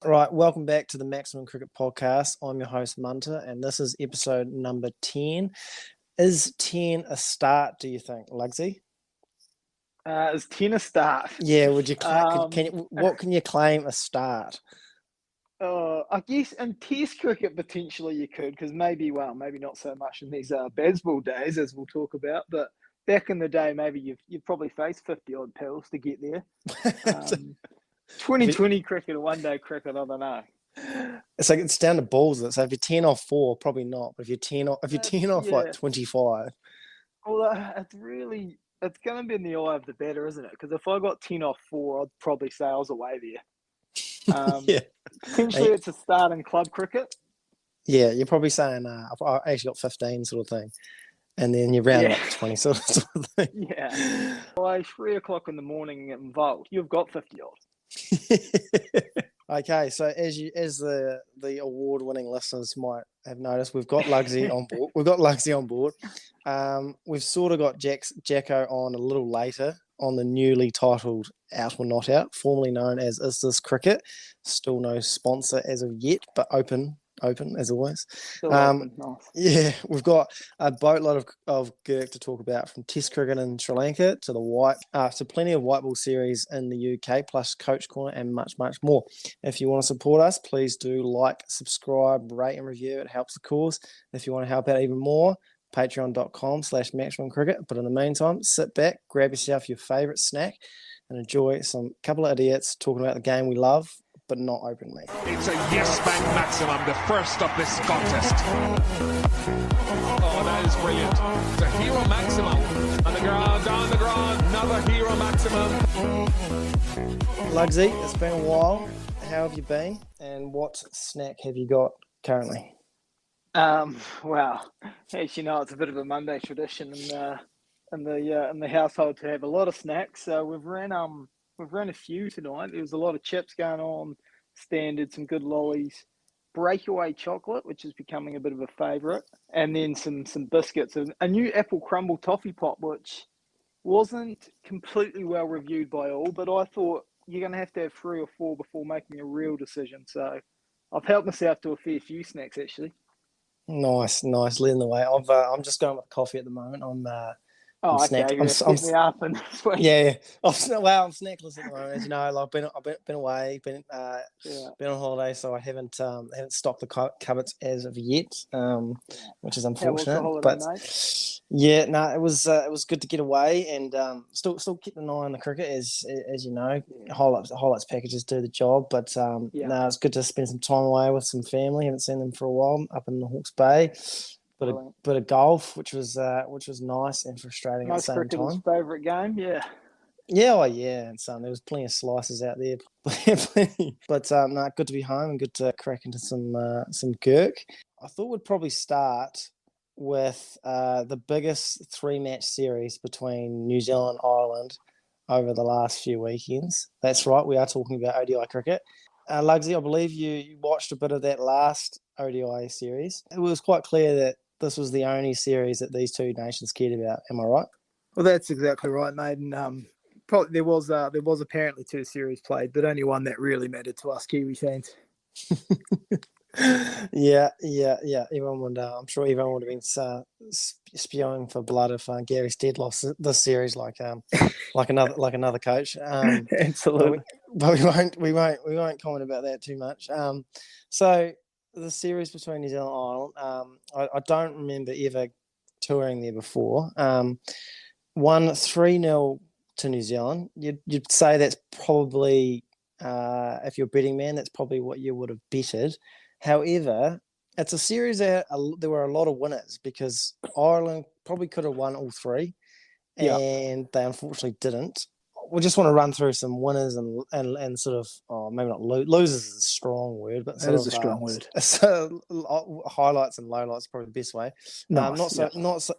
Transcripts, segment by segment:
Right, welcome back to the Maximum Cricket Podcast. I'm your host, Munter, and this is episode number 10. Is 10 a start, do you think, Lugsy? Is 10 a start? Yeah, would you what can you claim a start? I guess in Test cricket potentially you could, because maybe not so much in these Baz Ball days as we'll talk about. But back in the day, maybe you've probably faced 50 odd pills to get there. 2020 cricket or one day cricket, I don't know. It's down to balls. So if you're 10 off 4, probably not. But if you're 10 off like 25. Well, it's going to be in the eye of the batter, isn't it? Because if I got 10 off 4, I'd probably say I was away there. Yeah. Potentially it's a start in club cricket. Yeah, you're probably saying I've actually got 15 sort of thing. And then you round up to 20 sort of thing. Yeah. By 3 o'clock in the morning involved, you've got 50 odd. Okay, so as the award-winning listeners might have noticed, we've got Lugsy on board. We've sort of got Jacko on a little later on the newly titled Out or Not Out, formerly known as Is This Cricket. Still no sponsor as of yet, but open as always. Nice. Yeah, we've got a boatload of gherk to talk about, from Test cricket in Sri Lanka to to plenty of white ball series in the UK, plus Coach Corner and much more. If you want to support us, please do like, subscribe, rate and review. It helps the cause. If you want to help out even more, patreon.com/maximumcricket. But in the meantime, sit back, grab yourself your favourite snack and enjoy some couple of idiots talking about the game we love, but not openly. It's a yes bank maximum, the first of this contest. Oh, that is brilliant. It's a hero maximum. On the ground, down the ground, another hero maximum. Lugsy, it's been a while. How have you been? And what snack have you got currently? Well, as you know, it's a bit of a Monday tradition in the household to have a lot of snacks. So we've ran a few tonight. There was a lot of chips going on, standard, some good lollies, breakaway chocolate, which is becoming a bit of a favourite, and then some biscuits. A new apple crumble toffee pop, which wasn't completely well reviewed by all, but I thought you're going to have 3 or 4 before making a real decision. So I've helped myself to a fair few snacks, actually. Nice, leading the way. I'm just going with coffee at the moment. I'm yeah. I'm snackless at the moment. As you know, I've been away, been on holiday, so I haven't stocked the cupboards as of yet, which is unfortunate. It was good to get away, and still keeping an eye on the cricket, as you know, highlights packages do the job. But it's good to spend some time away with some family. Haven't seen them for a while up in the Hawke's Bay. Bit of golf, which was nice and frustrating at the same time. Favourite game, yeah. Yeah, and there was plenty of slices out there, plenty. But good to be home and good to crack into some gherk. I thought we'd probably start with the biggest 3-match series between New Zealand and Ireland over the last few weekends. That's right, we are talking about ODI cricket. Lugsy, I believe you watched a bit of that last ODI series. It was quite clear that this was the only series that these two nations cared about. Am I right? Well, that's exactly right, mate. And probably there was apparently 2 series played, but only one that really mattered to us Kiwi fans. Yeah. Everyone would. I'm sure everyone would have been spewing for blood if Gary Stead lost this series, like another coach. Absolutely. But we won't comment about that too much. So the series between New Zealand and Ireland, I don't remember ever touring there before. Won 3-0 to New Zealand. You'd say that's probably, if you're a betting man, that's probably what you would have betted. However, it's a series that there were a lot of winners, because Ireland probably could have won all 3, and they unfortunately didn't. We just want to run through some winners and sort of, maybe not losers is a strong word, but that is a strong word. So highlights and lowlights is probably the best way. Nice,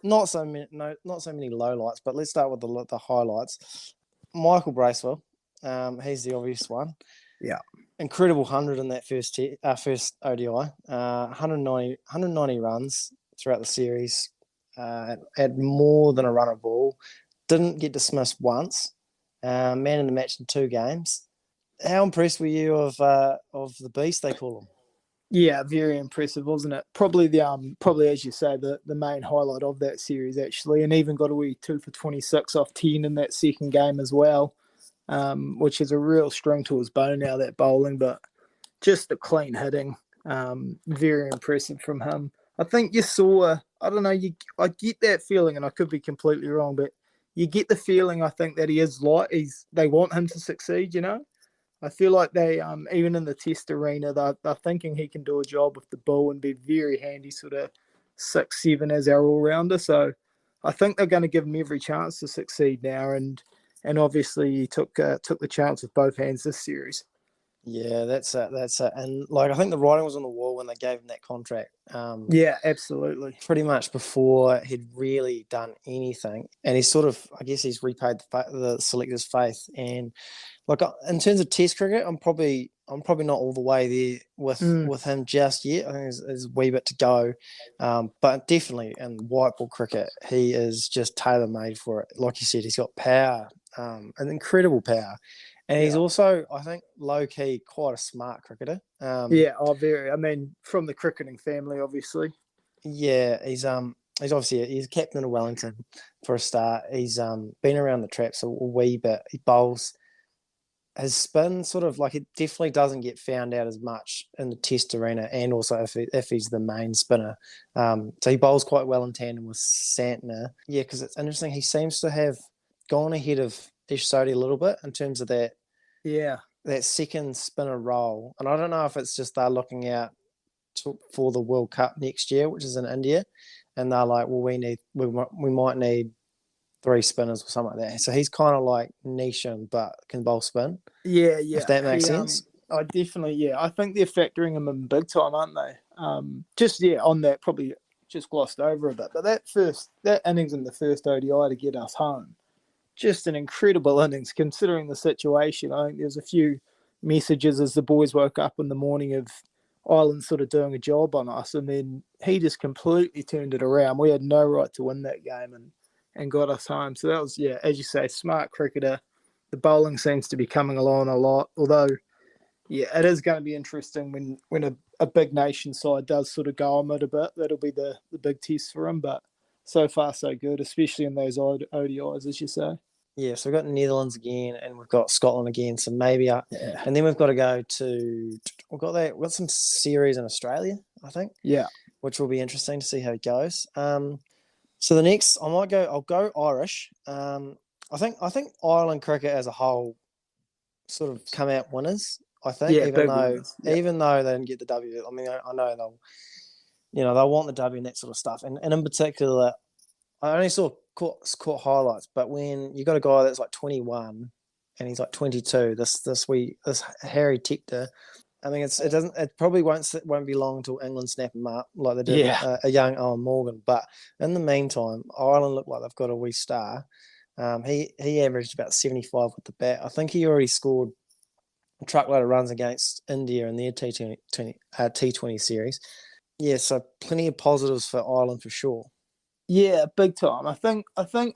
not so many lowlights, but let's start with the highlights. Michael Bracewell, he's the obvious one. Yeah. Incredible 100 in that first ODI. 190 runs throughout the series. Had more than a run of ball. Didn't get dismissed once. Man in the match in 2 games. How impressed were you of the beast they call him? Yeah, very impressive, wasn't it? Probably probably as you say, the main highlight of that series actually, and even got a wee 2 for 26 off 10 in that second game as well, which is a real string to his bow now, that bowling, but just the clean hitting, very impressive from him. I think you saw, I don't know, I get that feeling, and I could be completely wrong, but you get the feeling, I think, that they want him to succeed, you know? I feel like they, even in the test arena, they're thinking he can do a job with the ball and be very handy, sort of 6-7 as our all-rounder. So I think they're going to give him every chance to succeed now, and obviously he took the chance with both hands this series. Yeah, that's it. And like, I think the writing was on the wall when they gave him that contract. Yeah, absolutely. Pretty much before he'd really done anything, and he's sort of, I guess, he's repaid the selectors' faith. And like, in terms of Test cricket, I'm probably not all the way there with him just yet. I think there's a wee bit to go, but definitely in white ball cricket, he is just tailor made for it. Like you said, he's got power, an incredible power. And he's also, I think, low-key quite a smart cricketer. Very. I mean, from the cricketing family, obviously. Yeah, he's obviously he's captain of Wellington for a start. He's been around the traps a wee bit. He bowls. His spin sort of like, it definitely doesn't get found out as much in the test arena, and also if he's the main spinner. So he bowls quite well in tandem with Santner. Yeah, because it's interesting. He seems to have gone ahead of Ish Sodhi a little bit in terms of that. Yeah, that second spinner role, and I don't know if it's just they're looking out for the World Cup next year, which is in India, and they're like, well, we might need 3 spinners or something like that. So he's kind of like niche but can bowl spin. Yeah. If that makes sense. I definitely, I think they're factoring him in big time, aren't they? On that, probably just glossed over a bit, but that innings in the first ODI to get us home, just an incredible innings considering the situation. I think there's a few messages as the boys woke up in the morning of Ireland sort of doing a job on us, and then he just completely turned it around. We had no right to win that game and got us home. So that was, as you say, smart cricketer. The bowling seems to be coming along a lot, although, it is going to be interesting when a big nation side does sort of go on it a bit. That'll be the big test for him, but so far so good, especially in those ODIs, as you say. Yeah, so we've got Netherlands again, and we've got Scotland again. So maybe, and then we've got to go to. We've got some series in Australia, I think. Yeah, which will be interesting to see how it goes. So the next, I'll go Irish. I think Ireland cricket as a whole sort of come out winners. I think, even though they didn't get the W. I mean, I know they'll want the W and that sort of stuff. And in particular, I only saw caught highlights, but when you got a guy that's like 21 and he's like 22, this Harry Tector, I mean, it probably won't be long until England snap him up like they did a young Owen Morgan. But in the meantime, Ireland look like they've got a wee star. He averaged about 75 with the bat. I think he already scored a truckload of runs against India in their T20 series. Yeah, so plenty of positives for Ireland for sure. Yeah, big time. I think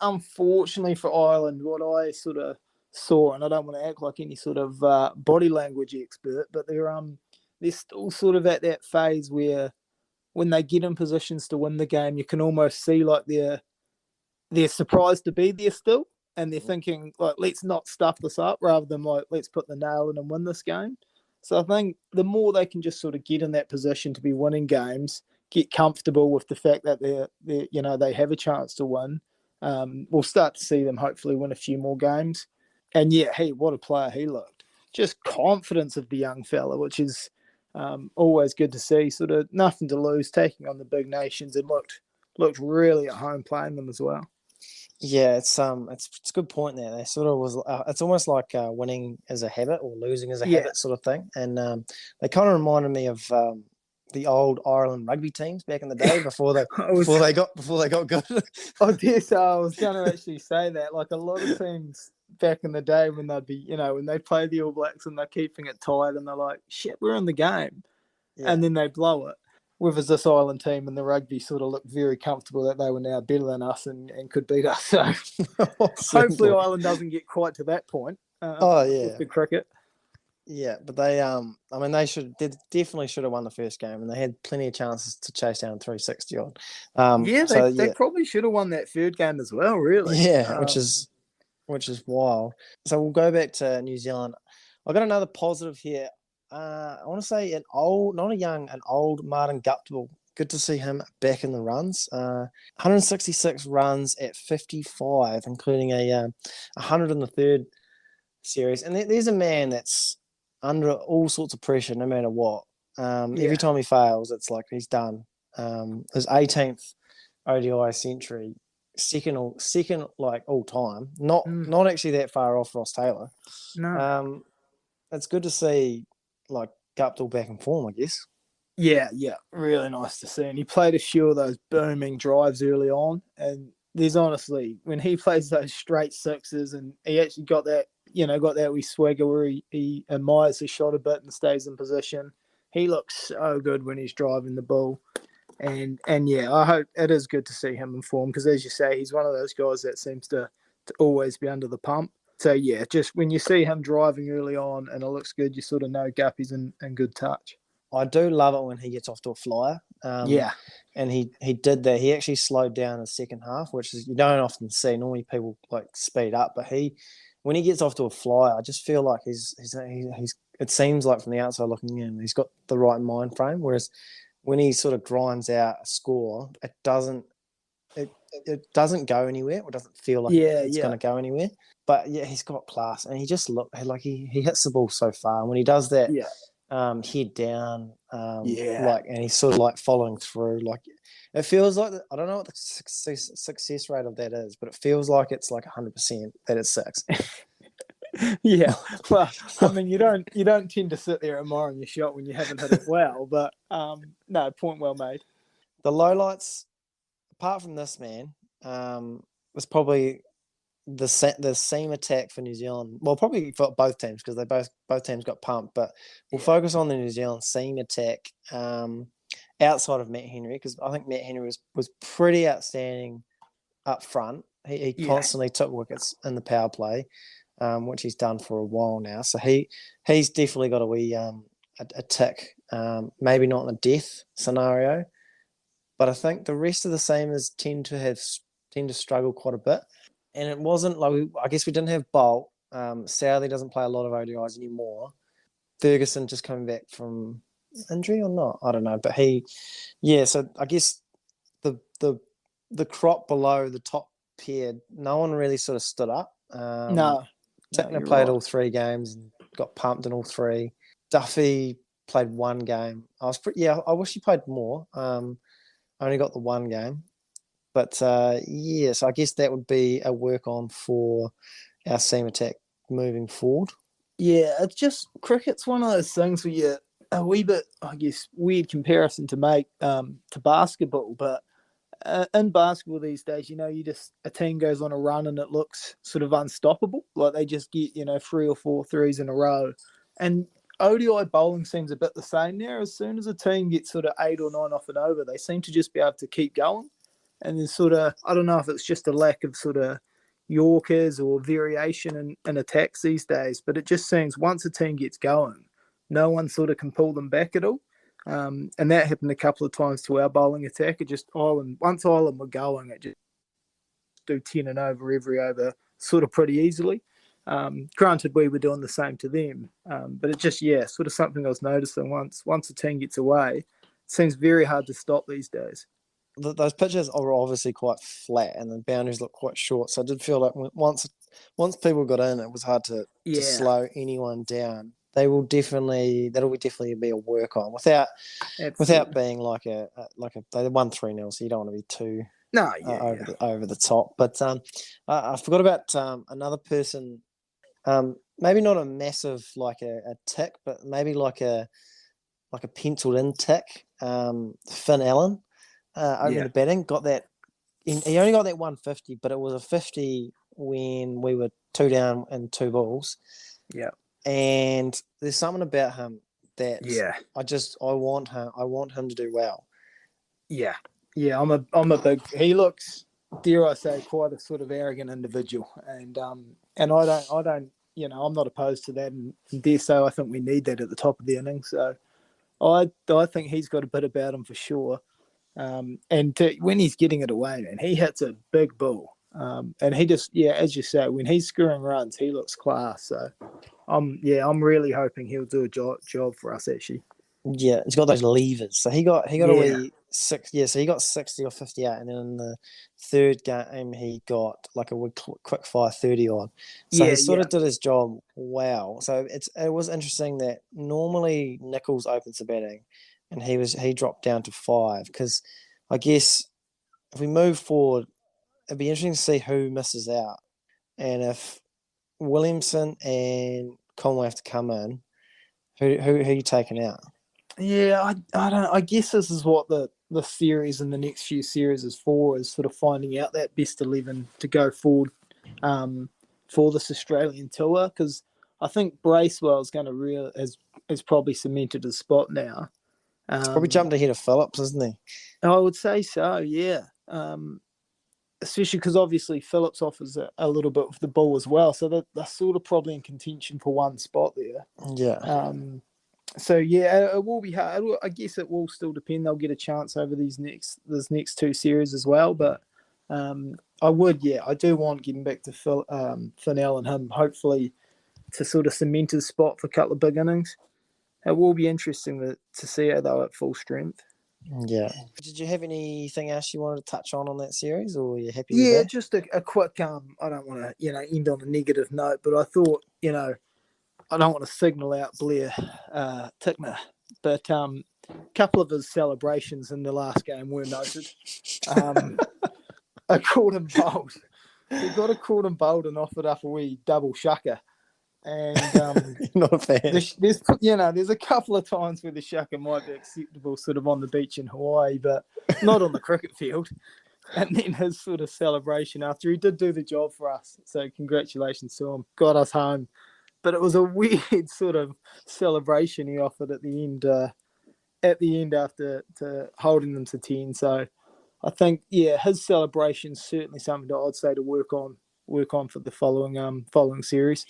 unfortunately for Ireland, what I sort of saw, and I don't want to act like any sort of body language expert, but they're still sort of at that phase where when they get in positions to win the game, you can almost see like they're surprised to be there still, and they're thinking like, let's not stuff this up, rather than like, let's put the nail in and win this game. So I think the more they can just sort of get in that position to be winning games, get comfortable with the fact that they have a chance to win, we'll start to see them hopefully win a few more games. And what a player he looked. Just confidence of the young fella, which is always good to see. Sort of nothing to lose, taking on the big nations, and looked really at home playing them as well. Yeah, it's a good point there. They sort of was. It's almost like winning as a habit or losing as a habit sort of thing. And they kind of reminded me of the old Ireland rugby teams back in the day before they got good. I guess I was going to actually say that. Like a lot of teams back in the day when they'd be, when they play the All Blacks and they're keeping it tight and they're like, shit, we're in the game, and then they blow it. Whereas this Ireland team and the rugby sort of looked very comfortable that they were now better than us and could beat us. So hopefully Ireland doesn't get quite to that point with the cricket. Yeah, but they they definitely should have won the first game, and they had plenty of chances to chase down 360 odd. They probably should have won that third game as well, really. Yeah, which is wild. So we'll go back to New Zealand. I got another positive here. I want to say an old Martin Guptill. Good to see him back in the runs. 166 runs at 55, including a 100 in the third series. And there's a man that's under all sorts of pressure, no matter what. Every time he fails, it's like he's done. His 18th ODI century, second like all time. Not actually that far off Ross Taylor. No. It's good to see like Guptill back in form, I guess. Yeah, really nice to see. And he played a few of those booming drives early on. And there's honestly, when he plays those straight sixes, and he actually got that wee swagger where he admires the shot a bit and stays in position. He looks so good when he's driving the ball. And yeah, I hope it is good to see him in form because, as you say, he's one of those guys that seems to always be under the pump. So, yeah, just when you see him driving early on and it looks good, you sort of know Guppy's in good touch. I do love it when he gets off to a flyer. And he did that. He actually slowed down in the second half, which is you don't often see. Normally people like speed up, but when he gets off to a flyer, I just feel like he's it seems like from the outside looking in, he's got the right mind frame. Whereas when he sort of grinds out a score, it doesn't go anywhere or doesn't feel like it's going to go anywhere. But yeah, he's got class, and he just look like he hits the ball so far. And when he does that, head down, and he's sort of like following through. Like it feels like I don't know what the success rate of that is, but it feels like it's like 100% that it's 6. Yeah, well, I mean, you don't tend to sit there admiring your shot when you haven't hit it well, but no, point well made. The lowlights, apart from this man, was probably the seam attack for New Zealand. Well, probably for both teams because they both teams got pumped, but we'll focus on the New Zealand seam attack outside of Matt Henry because I think Matt Henry was pretty outstanding up front. He constantly took wickets in the power play. Which he's done for a while now. So he's definitely got a wee a tick. Maybe not in the death scenario, but I think the rest of the seamers tend to struggle quite a bit. And it wasn't like I guess we didn't have Bolt. Southey doesn't play a lot of ODIs anymore. Ferguson just coming back from injury or not, I don't know. But so I guess the crop below the top pair, no one really sort of stood up. No. Tickner played all 3 games and got pumped in all 3. Duffy played 1 game. I wish he played more. Only got the 1 game. But so I guess that would be a work on for our seam attack moving forward. Yeah, it's just cricket's one of those things where you're a wee bit, I guess, weird comparison to make to basketball, but in basketball these days, a team goes on a run and it looks sort of unstoppable. Like they just get, 3 or 4 threes in a row. And ODI bowling seems a bit the same there. As soon as a team gets sort of 8 or 9 off and over, they seem to just be able to keep going. And there's sort of, I don't know if it's just a lack of sort of Yorkers or variation in attacks these days, but it just seems once a team gets going, no one sort of can pull them back at all. And that happened a couple of times to our bowling attack. It just once Ireland were going, it just do 10 and over every over sort of pretty easily. Granted, we were doing the same to them, but it just sort of something I was noticing. Once a team gets away, it seems very hard to stop these days. Those pitches are obviously quite flat, and the boundaries look quite short. So I did feel like once people got in, it was hard to slow anyone down. That'll definitely be a work on without being like a they won 3-0, so you don't want to be too over the top. But I forgot about another person. Maybe not a massive like a tick, but maybe like a penciled in tick. Finn Allen opening the batting got that. He only got that 150, but it was a 50 when we were 2 down and 2 balls. Yeah. And there's something about him that I want him to do well. Yeah. I'm a big. He looks, dare I say, quite a sort of arrogant individual, and I don't I'm not opposed to that, and dare say I think we need that at the top of the innings. So I think he's got a bit about him for sure. When he's getting it away, man, he hits a big ball. And he just, as you say, when he's scoring runs, he looks class. So I'm really hoping he'll do a job for us actually. Yeah, he's got those levers. So he got away 6. So he got 60 or 58, and then in the third game he got like a quick fire 30 on. So he sort of did his job well. So it was interesting that normally Nichols opens the batting, and he dropped down to 5 because I guess if we move forward, it'd be interesting to see who misses out, and if Williamson and Conway have to come in, who are you taking out? Yeah, I don't. I guess this is what the series and the next few series is for, is sort of finding out that best 11 to go forward for this Australian tour, because I think Bracewell is going to has probably cemented his spot now. He's probably jumped ahead of Phillips, isn't he? I would say so, yeah. Especially because obviously Phillips offers a little bit with the ball as well, so they're sort of probably in contention for one spot there. Yeah. So it will be hard. I guess it will still depend. They'll get a chance over these next 2 series as well. But I do want getting back to Fennell and him, hopefully to sort of cement his spot for a couple of big innings. It will be interesting to see it though at full strength. Yeah. Did you have anything else you wanted to touch on that series, or are you happy? Yeah, with that? just a quick. I don't want to end on a negative note, but I thought I don't want to signal out Blair Tickner, but a couple of his celebrations in the last game were noted. I called him bold. He got a called him bold and offered up a wee double shucker. And not a fan. There's a couple of times where the shucker might be acceptable, sort of on the beach in Hawaii, but not on the cricket field. And then his sort of celebration after he did do the job for us. So congratulations to him. Got us home. But it was a weird sort of celebration he offered at the end after holding them to 10. So I think his celebration is certainly something that I'd say to work on for the following series.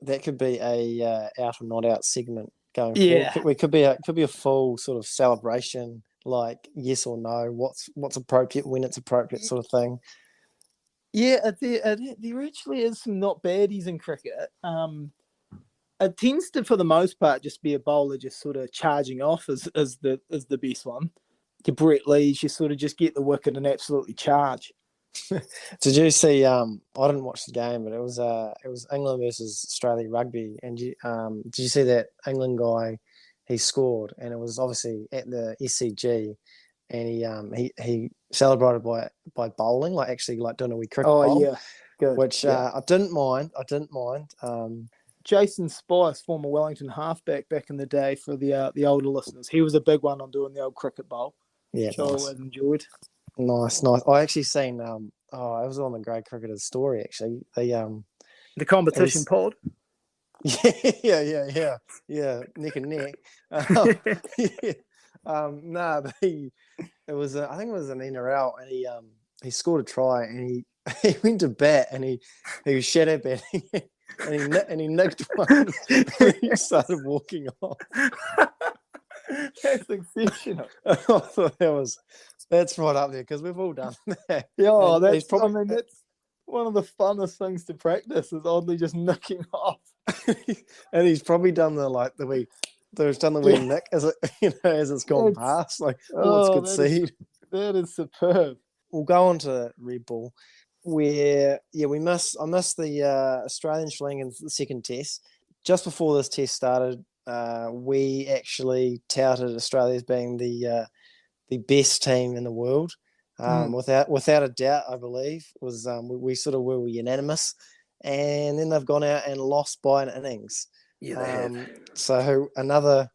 That could be a out or not out segment going forward. We could be a full sort of celebration, like yes or no, what's appropriate, when it's appropriate, sort of thing. Yeah, there actually is some not baddies in cricket. It tends to, for the most part, just be a bowler just sort of charging off is the best one. To Brett Lees, you sort of just get the wicket and absolutely charge. Did you see? I didn't watch the game, but it was England versus Australia rugby, and did you see that England guy? He scored, and it was obviously at the SCG, and he celebrated by bowling, like actually like doing a wee cricket bowl. Yeah, good. Which I didn't mind. Jason Spice, former Wellington halfback back in the day, for the older listeners, he was a big one on doing the old cricket bowl. Yeah, which I always enjoyed. Nice. I actually seen I was on the Grey Cricketers story actually. The competition pod. Yeah, neck and neck. But it was I think it was an in or out, and he scored a try, and he went to bat, and he was shadow batting, and he nicked one, and he started walking off. That's exceptional. I thought that's right up there, because we've all done that. Yeah, that's one of the funnest things to practice, is oddly just nicking off. And he's probably done the wee nick as it's gone past. Like, it's good seed. That is superb. We'll go on to Red Bull, where I missed the Australian Sri Lankan second test. Just before this test started, we actually touted Australia as being the best team in the world, without a doubt. I believe was we sort of were unanimous, and then they've gone out and lost by an innings. Yeah, they have. So another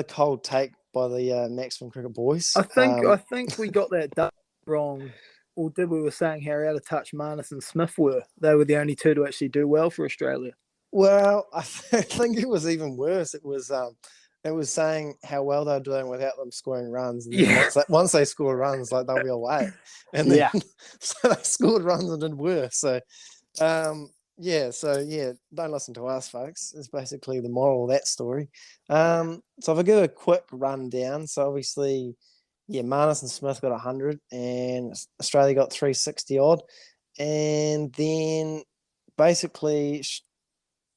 cold take by the Maximum Cricket boys. I think we got that wrong. Or did we were saying how out of touch Marnus and Smith were? They were the only two to actually do well for Australia. Well, I think it was even worse. It was saying how well they're doing without them scoring runs. And once they score runs, like, they'll be away. And then, so they scored runs and did worse. So, don't listen to us, folks. It's basically the moral of that story. So if I give a quick rundown, so obviously, Marnus and Smith got 100, and Australia got 360 odd, and then basically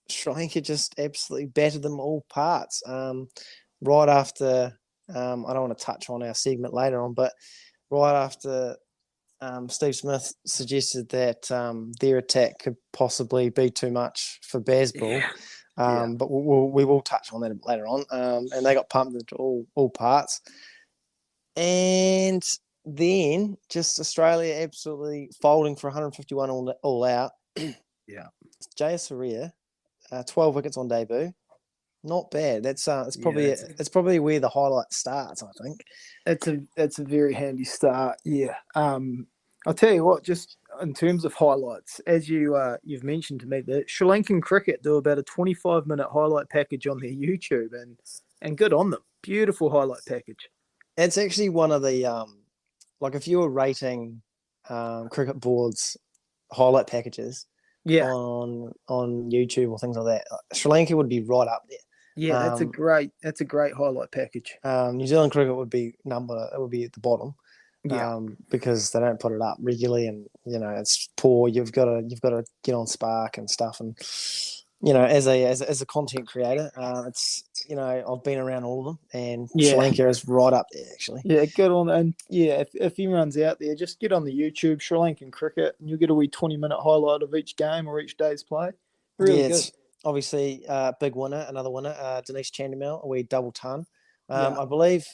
Sri Lanka just absolutely battered them all parts. Right after, I don't want to touch on our segment later on, but right after Steve Smith suggested that their attack could possibly be too much for Baz Ball. But we will touch on that later on. And they got pumped into all parts. And then just Australia absolutely folding for 151 all out. Jaya Surya, 12 wickets on debut. Not bad. That's it's probably where the highlight starts, I think. It's a very handy start. Yeah. I'll tell you what, just in terms of highlights, as you've mentioned to me, the Sri Lankan cricket do about a 25-minute highlight package on their YouTube, and good on them. Beautiful highlight package. It's actually one of the like if you were rating cricket boards highlight packages on YouTube or things like that, Sri Lanka would be right up there. Yeah, that's a great highlight package. New Zealand cricket would be at the bottom. Because they don't put it up regularly, and it's poor. You've got to get on Spark and stuff, and as a content creator, it's I've been around all of them, and Sri Lanka is right up there actually. Yeah, good on, and if anyone's out there, just get on the YouTube Sri Lankan cricket, and you'll get a wee 20-minute highlight of each game or each day's play. Really good. It's obviously big winner, another winner, Dinesh Chandimal, a wee double ton. I believe.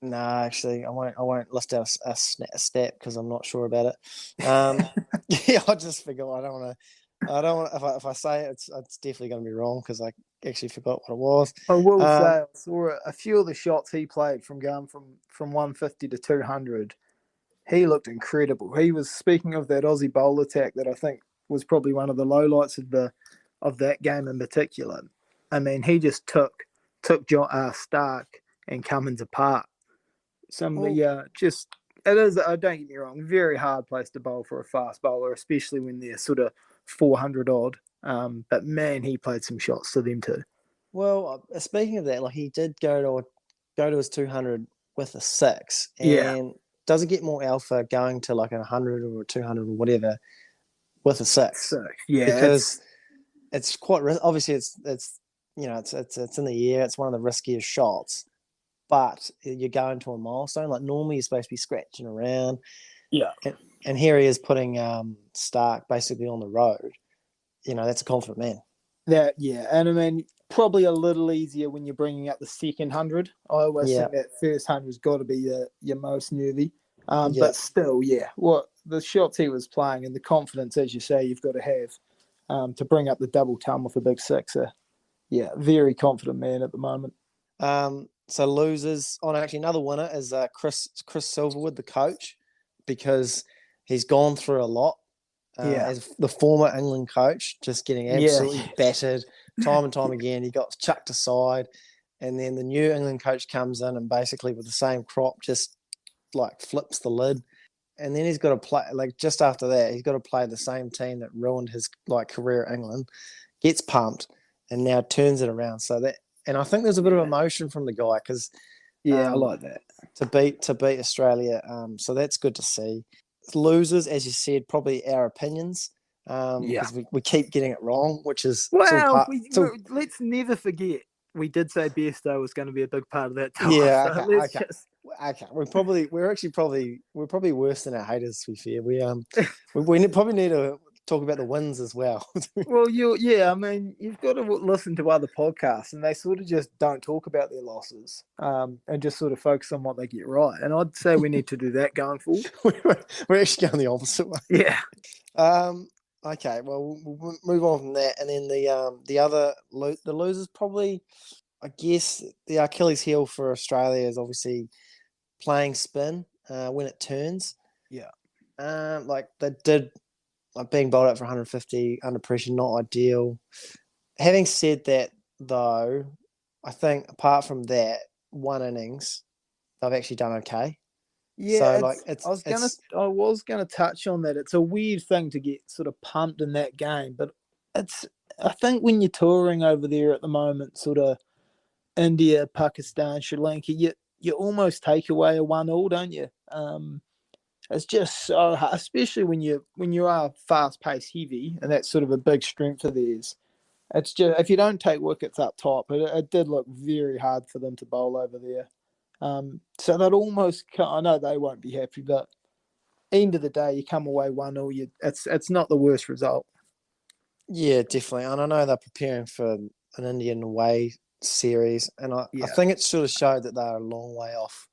No, actually, I won't list out a stat because I'm not sure about it. I just forgot. I don't want to. If I say it, it's definitely going to be wrong because I actually forgot what it was. I will say I saw a few of the shots he played from going from 150 to 200. He looked incredible. He was, speaking of that Aussie bowl attack that I think was probably one of the lowlights of that game in particular. I mean, he just took Stark and Cummins apart. It is, don't get me wrong, very hard place to bowl for a fast bowler, especially when they're sort of 400 odd. But man, he played some shots to them too. Well, speaking of that, like he did go to his 200 with a 6, and does it get more alpha going to like a 100 or a 200 or whatever with a 6? Because it's quite obviously it's in the air. It's one of the riskiest shots. But you're going to a milestone. Like normally you're supposed to be scratching around. Yeah. And here he is putting Stark basically on the road. That's a confident man. And I mean, probably a little easier when you're bringing up the second 100. I always think that first 100's got to be your most nervy. But still, what the shots he was playing and the confidence, as you say, you've got to have to bring up the double ton with a big sixer. Yeah, very confident man at the moment. So losers. Actually, another winner is Chris Silverwood, the coach, because he's gone through a lot. As the former England coach, just getting absolutely battered time and time again. He got chucked aside, and then the new England coach comes in and basically with the same crop just like flips the lid. And then he's got to play, like just after that, he's got to play the same team that ruined his like career at England, gets pumped, and now turns it around. And I think there's a bit of emotion from the guy because, I like that to beat Australia. So that's good to see. Losers, as you said, probably our opinions. Because we keep getting it wrong, which is let's never forget we did say Bairstow was going to be a big part of that time. Okay. We're probably worse than our haters. To be fair, we probably need to talk about the wins as well. Well, I mean, you've got to listen to other podcasts, and they sort of just don't talk about their losses, and just sort of focus on what they get right. And I'd say we need to do that going forward. We're actually going the opposite way. Yeah. Okay. Well, we'll move on from that, and then the losers probably, I guess, the Achilles heel for Australia is obviously playing spin when it turns. Yeah. Like they did. Like being bowled out for 150 under pressure, not ideal. Having said that, though, I think apart from that one innings, they've actually done okay. So Yeah, like I was gonna touch on that. It's a weird thing to get sort of pumped in that game, but I think when you're touring over there at the moment, sort of India, Pakistan, Sri Lanka, you almost take away a 1-1, don't you? It's just so hard, especially when you are fast paced heavy, and that's sort of a big strength of theirs. It's just if you don't take wickets up top, it did look very hard for them to bowl over there. So that almost, I know they won't be happy, but end of the day, you come away 1-0. It's not the worst result. Yeah, definitely. And I know they're preparing for an Indian away series, and I think it sort of showed that they're a long way off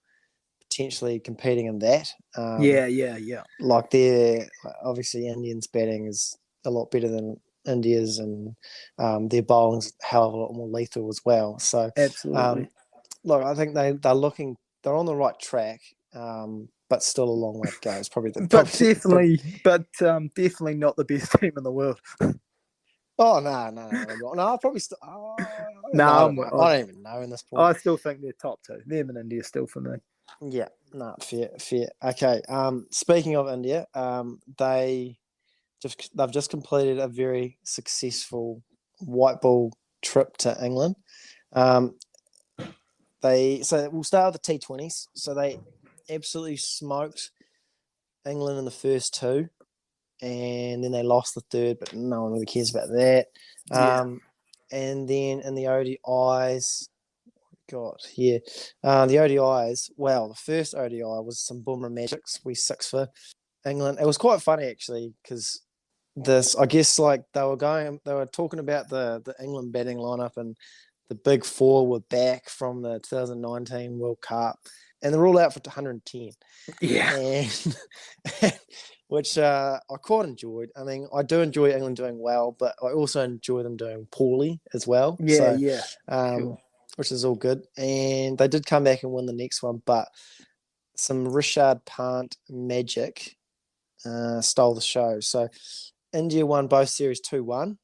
potentially competing in that. Yeah. Like they're obviously Indians batting is a lot better than India's, and their bowling's a hell of a lot more lethal as well. So Absolutely. look, I think they're on the right track, but still a long way to go. It's probably Definitely not the best team in the world. Oh no! I'll probably still. No, I don't even know in this point. I still think they're top two. Them and India still for me. Yeah, no, fair. Okay. Speaking of India, they've just completed a very successful white ball trip to England. So we'll start with the T20s. So they absolutely smoked England in the first two, and then they lost the third, but no one really cares about that. And then in the ODIs, the ODIs. Well, the first ODI was some Boomer Magics. We 6 for England. It was quite funny actually because I guess like they were talking about the England batting lineup, and the big four were back from the 2019 World Cup, and they're all out for 110. Yeah. And which I quite enjoyed. I mean, I do enjoy England doing well, but I also enjoy them doing poorly as well. Sure. Which is all good. And they did come back and win the next one, but some Rishad Pant magic stole the show. So India won both series 2-1.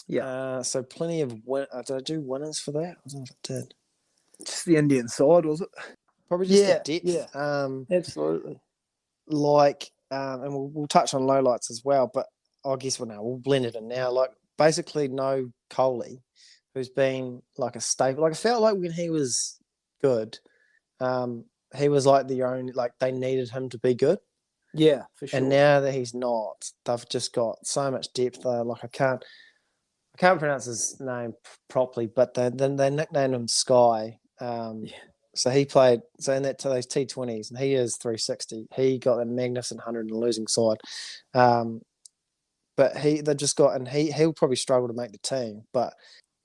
Yeah. So plenty of did I do winners for that? I don't know if I did. Just the Indian side, was it? Probably just the depth. Yeah. Absolutely. And we'll touch on lowlights as well, but I guess we'll blend it in now. Like basically no Kohli, who's been like a staple. Like it felt like when he was good, he was like the only, like they needed him to be good. Yeah, for sure. And now that he's not, they've just got so much depth there. Like I can't pronounce his name properly, but they nicknamed him Sky. So he played in those T20s, and he is 360. He got a magnificent 100 in the losing side. But he'll probably struggle to make the team. But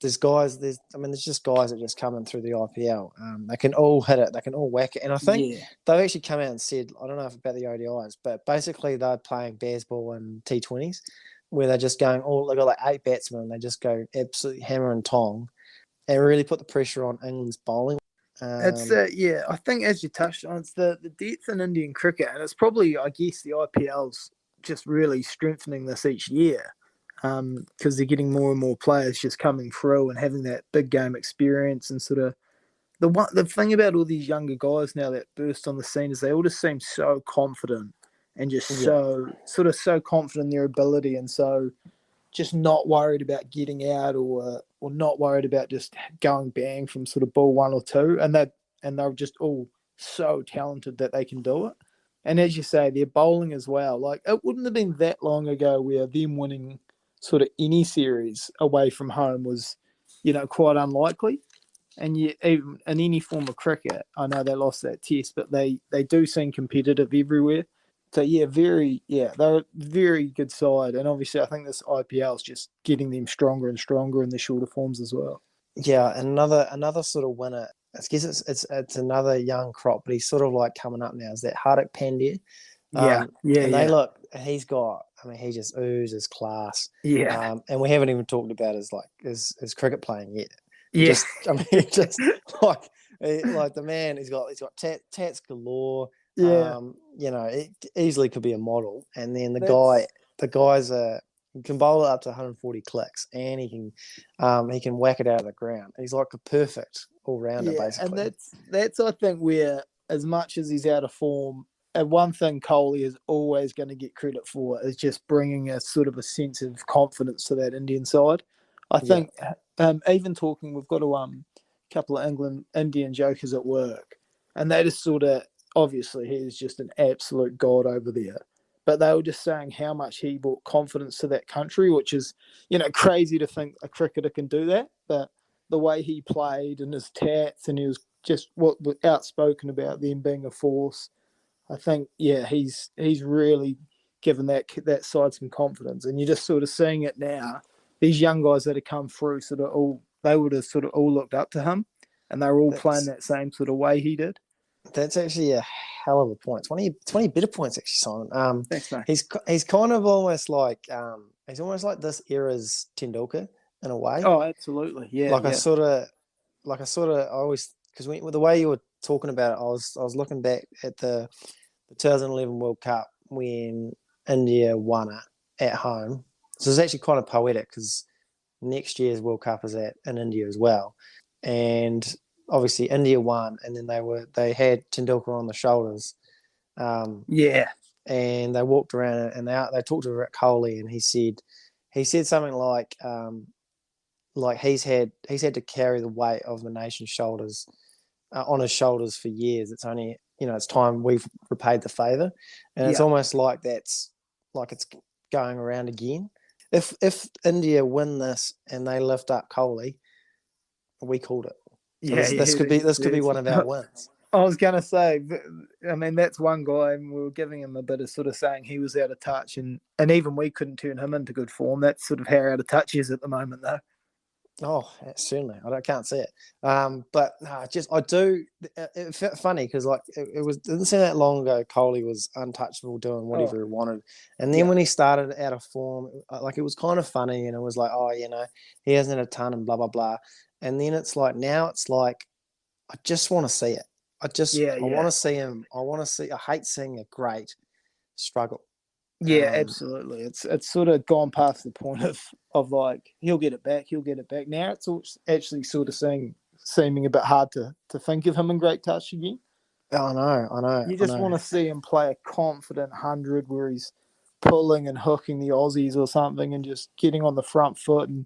there's just guys that just come in through the IPL. They can all hit it. They can all whack it. And I think they've actually come out and said, I don't know about the ODIs, but basically they're playing Baz Ball and T20s, where they're just going they got like 8 batsmen, and they just go absolutely hammer and tong and really put the pressure on England's bowling. I think as you touched on, it's the depth in Indian cricket, and it's probably, I guess, the IPL's just really strengthening this each year, because they're getting more and more players just coming through and having that big game experience, and sort of the thing about all these younger guys now that burst on the scene is they all just seem so confident and just so confident in their ability, and so just not worried about getting out or not worried about just going bang from sort of ball 1 or 2, and they're just all so talented that they can do it. And as you say, their bowling as well. Like it wouldn't have been that long ago where them winning sort of any series away from home was, quite unlikely. And even in any form of cricket, I know they lost that test, but they do seem competitive everywhere. So they're a very good side, and obviously I think this IPL is just getting them stronger and stronger in the shorter forms as well. Yeah, another sort of winner. I guess it's another young crop, but he's sort of like coming up now. Is that Hardik Pandya? He's got. I mean, he just oozes class. Yeah, and we haven't even talked about his cricket playing yet. Yeah, Like the man, he's got tats galore. Yeah, It easily could be a model. And then the guy's he can bowl it up to 140 clicks, and he can whack it out of the ground. He's like a perfect all rounder, basically. And that's I think where as much as he's out of form, and one thing Kohli is always going to get credit for is just bringing a sort of a sense of confidence to that Indian side. I think even talking, we've got a couple of Indian jokers at work, and they just sort of, obviously he's just an absolute god over there. But they were just saying how much he brought confidence to that country, which is, crazy to think a cricketer can do that. But the way he played and his tats, and he was just outspoken about them being a force. I think, he's really given that side some confidence, and you're just sort of seeing it now. These young guys that have come through, they would have sort of all looked up to him, and they were all playing that same sort of way he did. That's actually a hell of a point. 20 better points, actually, Simon. Thanks, mate. He's kind of almost like this era's Tendulkar in a way. Oh, absolutely, yeah. I always, because with the way you were talking about it, I was looking back at the 2011 World Cup when India won it at home. So it's actually kind of poetic because next year's World Cup is in India as well, and obviously India won, and then they had Tendulkar on the shoulders, and they walked around and they talked to Kohli, and he said something like he's had to carry the weight of the nation's shoulders on his shoulders for years. It's only it's time we've repaid the favour, and it's almost like it's going around again. If India win this and they lift up Kohli, we called it. So this could be one of our wins. I was going to say, I mean, that's one guy, and we were giving him a bit of sort of saying he was out of touch, and even we couldn't turn him into good form. That's sort of how out of touch he is at the moment, though. Oh, certainly. I can't see it. But no, I do. It felt funny because didn't seem that long ago. Kohli was untouchable, doing whatever he wanted, and then when he started out of form, it was kind of funny, and it was like, he hasn't had a ton and blah blah blah, and then it's like now it's like I just want to see it. I want to see him. I hate seeing a great struggle. Yeah, absolutely. It's sort of gone past the point of like he'll get it back. Now it's actually sort of seeming a bit hard to think of him in great touch again. I know. You just want to see him play a confident 100 where he's pulling and hooking the Aussies or something, and just getting on the front foot and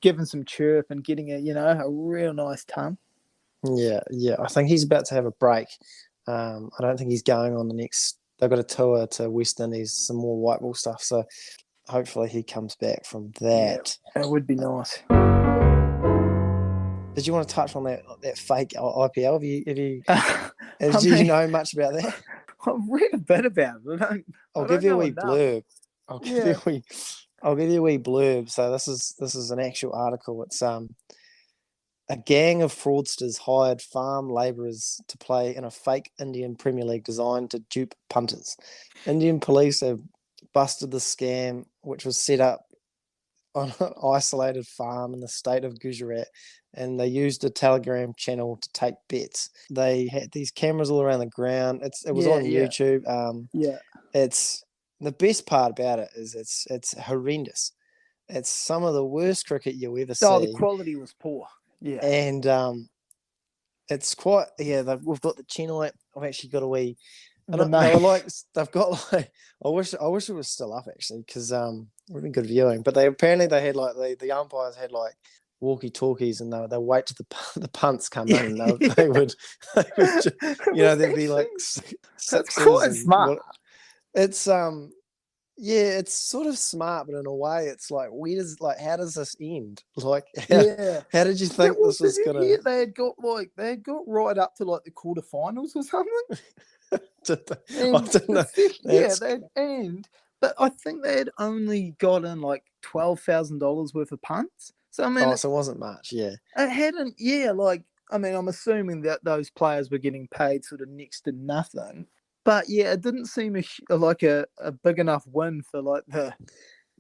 giving some chirp and getting a real nice ton. Yeah. I think he's about to have a break. I don't think he's going on the next. They've got a tour to West Indies, some more white ball stuff. So hopefully he comes back from that. Yeah, that would be nice. Did you want to touch on that fake IPL? Did you know much about that? I've read a bit about it. I'll give you a wee blurb. I'll give you a wee blurb. So this is an actual article. It's a gang of fraudsters hired farm labourers to play in a fake Indian Premier League designed to dupe punters. Indian police have busted the scam, which was set up on an isolated farm in the state of Gujarat, and they used a Telegram channel to take bets. They had these cameras all around the ground. It was on YouTube. It's the best part about it is it's horrendous. It's some of the worst cricket you'll ever see. Oh, the quality was poor. Yeah, and it's quite we've got the channel. I've actually got a wee. They've got like. I wish it was still up actually because it would have been good viewing. But they had like the umpires had like walkie talkies, and they wait till the punts come in. And they would there'd be like That's quite smart. It's sort of smart, but in a way, it's like, how does this end? Like, how did you think this was gonna? Yeah, they had got right up to like the quarterfinals or something. I don't know. But I think they had only gotten like $12,000 worth of punts. So I mean, so it wasn't much. Yeah, it hadn't. Yeah, like I mean, I'm assuming that those players were getting paid sort of next to nothing. But yeah, it didn't seem like a big enough win for like the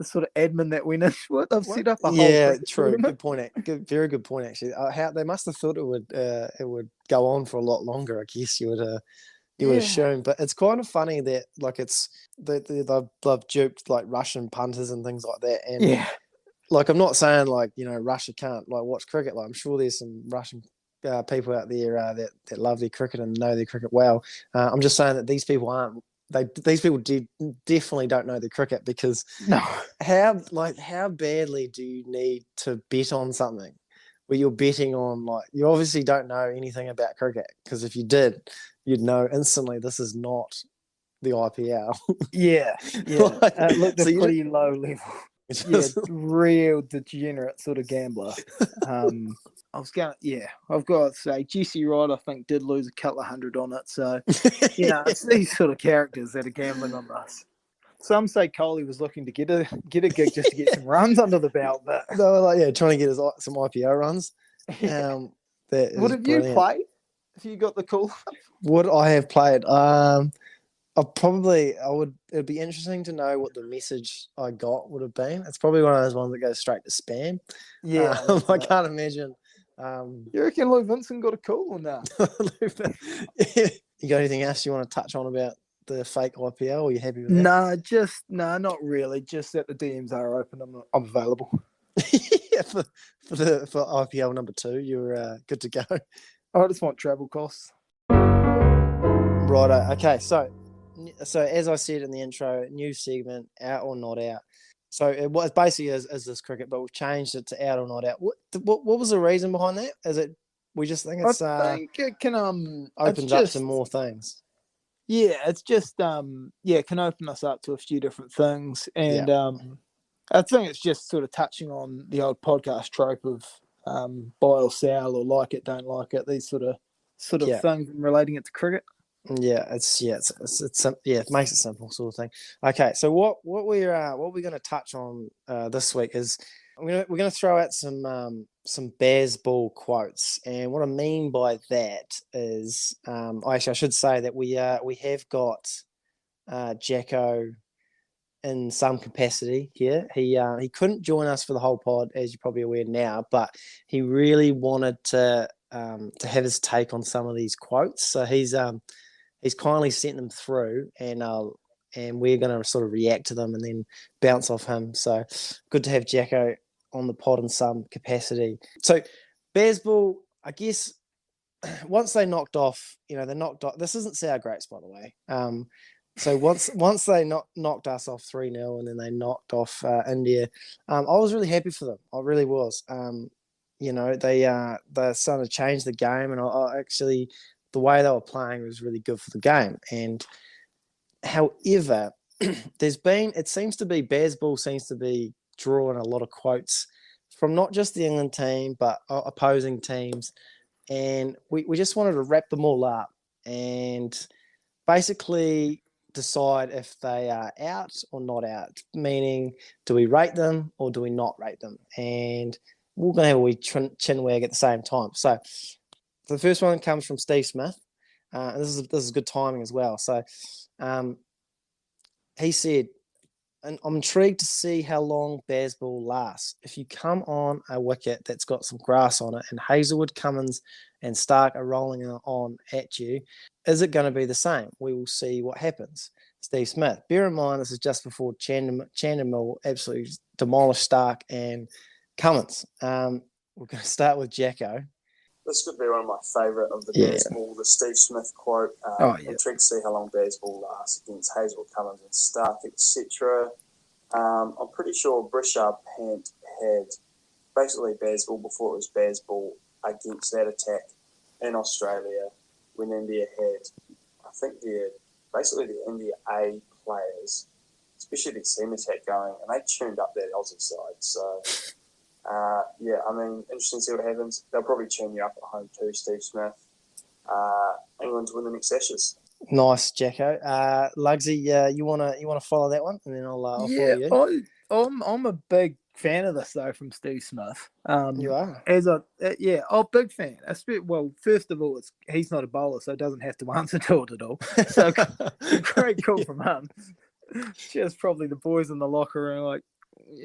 sort of admin that went into it. They've set up a whole true. Good point. Very good point actually. How they must have thought it would go on for a lot longer. I guess you would assume. But it's kind of funny that like they've duped like Russian punters and things like that. And like I'm not saying like Russia can't like watch cricket. Like I'm sure there's some Russian people out there that love their cricket and know their cricket well. I'm just saying that these people aren't. These people definitely don't know the cricket, because No. how badly do you need to bet on something where you're betting on, like, you obviously don't know anything about cricket, because if you did, you'd know instantly this is not the IPL. Yeah. Like, It looked so a you pretty low level. Yeah, real degenerate sort of gambler. I've got to say, Jesse Wright, I think, did lose a couple of $100 on it. So, it's these sort of characters that are gambling on this. Some say Coley was looking to get a gig just to get some runs under the belt, but they were like, trying to get some IPO runs. Yeah. That What have brilliant. you played? If you got the call? Would I have played? It'd be interesting to know what the message I got would have been. It's probably one of those ones that goes straight to spam. Yeah. I can't imagine. You reckon Lou Vincent got a call or not? You got anything else you want to touch on about the fake IPL? Or are you happy with that? No, not really. Just that the DMs are open. I'm available. for IPL number 2, you're good to go. I just want travel costs. Righto. Okay, so as I said in the intro, new segment, out or not out. So it basically is this cricket, but we've changed it to out or not out. What was the reason behind that? Is it we just think it's I think it can opens up to more things? Yeah, it's just it can open us up to a few different things, and I think it's just sort of touching on the old podcast trope of buy or sell, or like it, don't like it, these sort of things, and relating it to cricket. Yeah, it makes it simple, sort of thing. Okay, so what we're going to touch on this week is we're going to throw out some Baz Ball quotes, and what I mean by that is I should say that we have got Jacko in some capacity here. He couldn't join us for the whole pod, as you're probably aware now, but he really wanted to have his take on some of these quotes. So he's kindly sent them through, and we're going to sort of react to them and then bounce off him. So good to have Jacko on the pod in some capacity. So Baz Ball, I guess, once they knocked off, they knocked off. This isn't sour grapes, by the way. So once they knocked us off 3-0, and then they knocked off India, I was really happy for them. I really was. They're starting to change the game, and I actually, the way they were playing was really good for the game. And however, it seems to be Baz Ball seems to be drawing a lot of quotes from not just the England team, but opposing teams. And we just wanted to wrap them all up and basically decide if they are out or not out, meaning do we rate them or do we not rate them? And we're going to have a wee chin wag at the same time. So the first one comes from Steve Smith. And this is good timing as well. So he said, and I'm intrigued to see how long Baz Ball lasts. If you come on a wicket that's got some grass on it and Hazelwood, Cummins and Stark are rolling on at you, is it going to be the same? We will see what happens. Steve Smith. Bear in mind, this is just before Chandimal absolutely demolished Stark and Cummins. We're going to start with Jacko. This could be one of my favourite of the Baz Ball, the Steve Smith quote. Intrigued to see how long Baz Ball lasts against Hazelwood, Cummins and Stark, etc. I'm pretty sure Brishard Pant had basically Baz Ball before it was Baz Ball against that attack in Australia when India had, I think, the India A players, especially the seam attack going, and they tuned up that Aussie side. So... interesting to see what happens. They'll probably tune you up at home too, Steve Smith. England to win the next Ashes. Nice, Jacko. Lugsy, you wanna follow that one, and then I'll follow you. I'm a big fan of this though from Steve Smith. You are, big fan. Well, first of all, he's not a bowler, so he doesn't have to answer to it at all. So great call from him. Just probably the boys in the locker room like,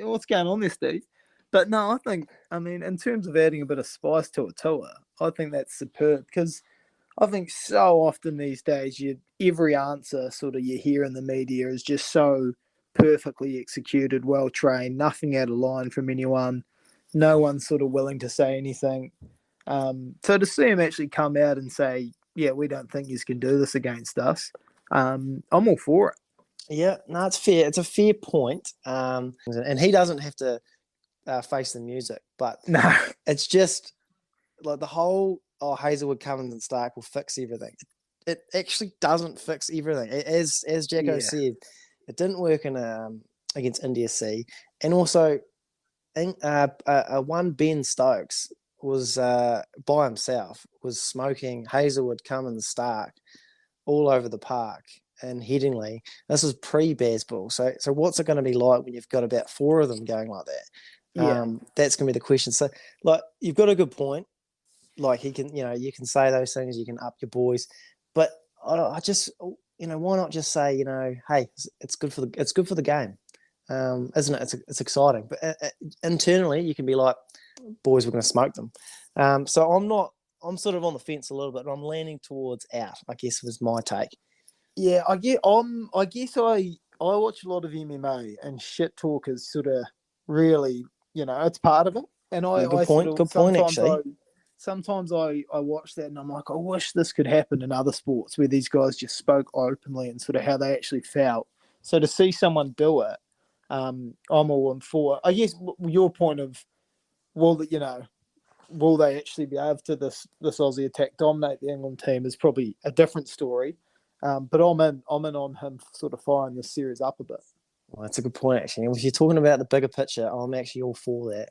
what's going on there, Steve? But no, in terms of adding a bit of spice to a tour, I think that's superb, because I think so often these days, every answer sort of you hear in the media is just so perfectly executed, well trained, nothing out of line from anyone. No one's sort of willing to say anything. So to see him actually come out and say, yeah, we don't think you can do this against us, I'm all for it. Yeah, no, it's fair. It's a fair point. And he doesn't have to face the music, but No, it's just like the whole Hazelwood, Cummins, and Stark will fix everything. It actually doesn't fix everything. As Jacko said, it didn't work in against India C, and also one Ben Stokes was by himself, was smoking Hazelwood, Cummins, Stark all over the park in Headingley. This was pre-Baz Ball. So what's it going to be like when you've got about 4 of them going like that? Yeah. That's going to be the question. So, like, you've got a good point. Like, he can, you can say those things, you can up your boys, but I just, why not just say, hey, it's good for the game, isn't it? It's exciting, but internally you can be like, boys, we're going to smoke them. So I'm sort of on the fence a little bit, but I'm leaning towards out, I guess was my take. Yeah, I guess I watch a lot of MMA, and shit talk is sort of really, it's part of it. And Good point, actually. Sometimes I watch that and I'm like, I wish this could happen in other sports where these guys just spoke openly and sort of how they actually felt. So to see someone do it, I'm all in for. I guess your point of, will they actually be able to this Aussie attack dominate the England team is probably a different story. But I'm in on him sort of firing this series up a bit. Well, that's a good point, actually. And if you're talking about the bigger picture, I'm actually all for that.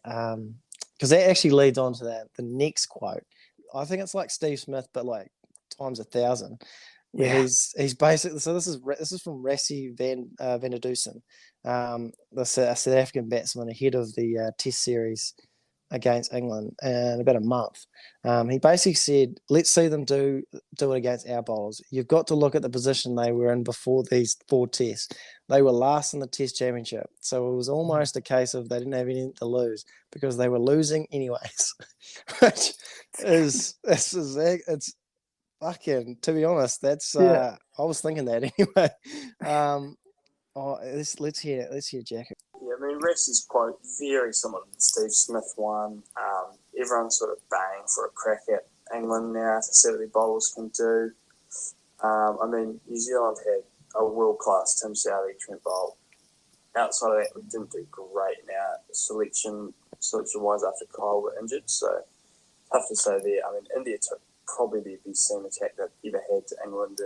Because that actually leads on to the next quote. I think it's like Steve Smith, but like times 1,000. Where he's basically, so this is from Rassie van der Dusen, the South African batsman ahead of the Test series against England in about a month. He basically said, let's see them do it against our bowlers. You've got to look at the position they were in before these 4 tests. They were last in the Test Championship. So it was almost a case of they didn't have anything to lose because they were losing anyways. Which it's fucking, to be honest, that's I was thinking that anyway. Let's hear Jacko. Yeah, I mean, Rassie's quote very similar to the Steve Smith one. Everyone's sort of baying for a crack at England now to see what their bowlers can do. I mean, New Zealand had a world-class Tim Southee, Trent Boult. Outside of that, we didn't do great now selection-wise after Kyle were injured, so tough to say there. I mean, India took probably the best seam attack they've ever had to England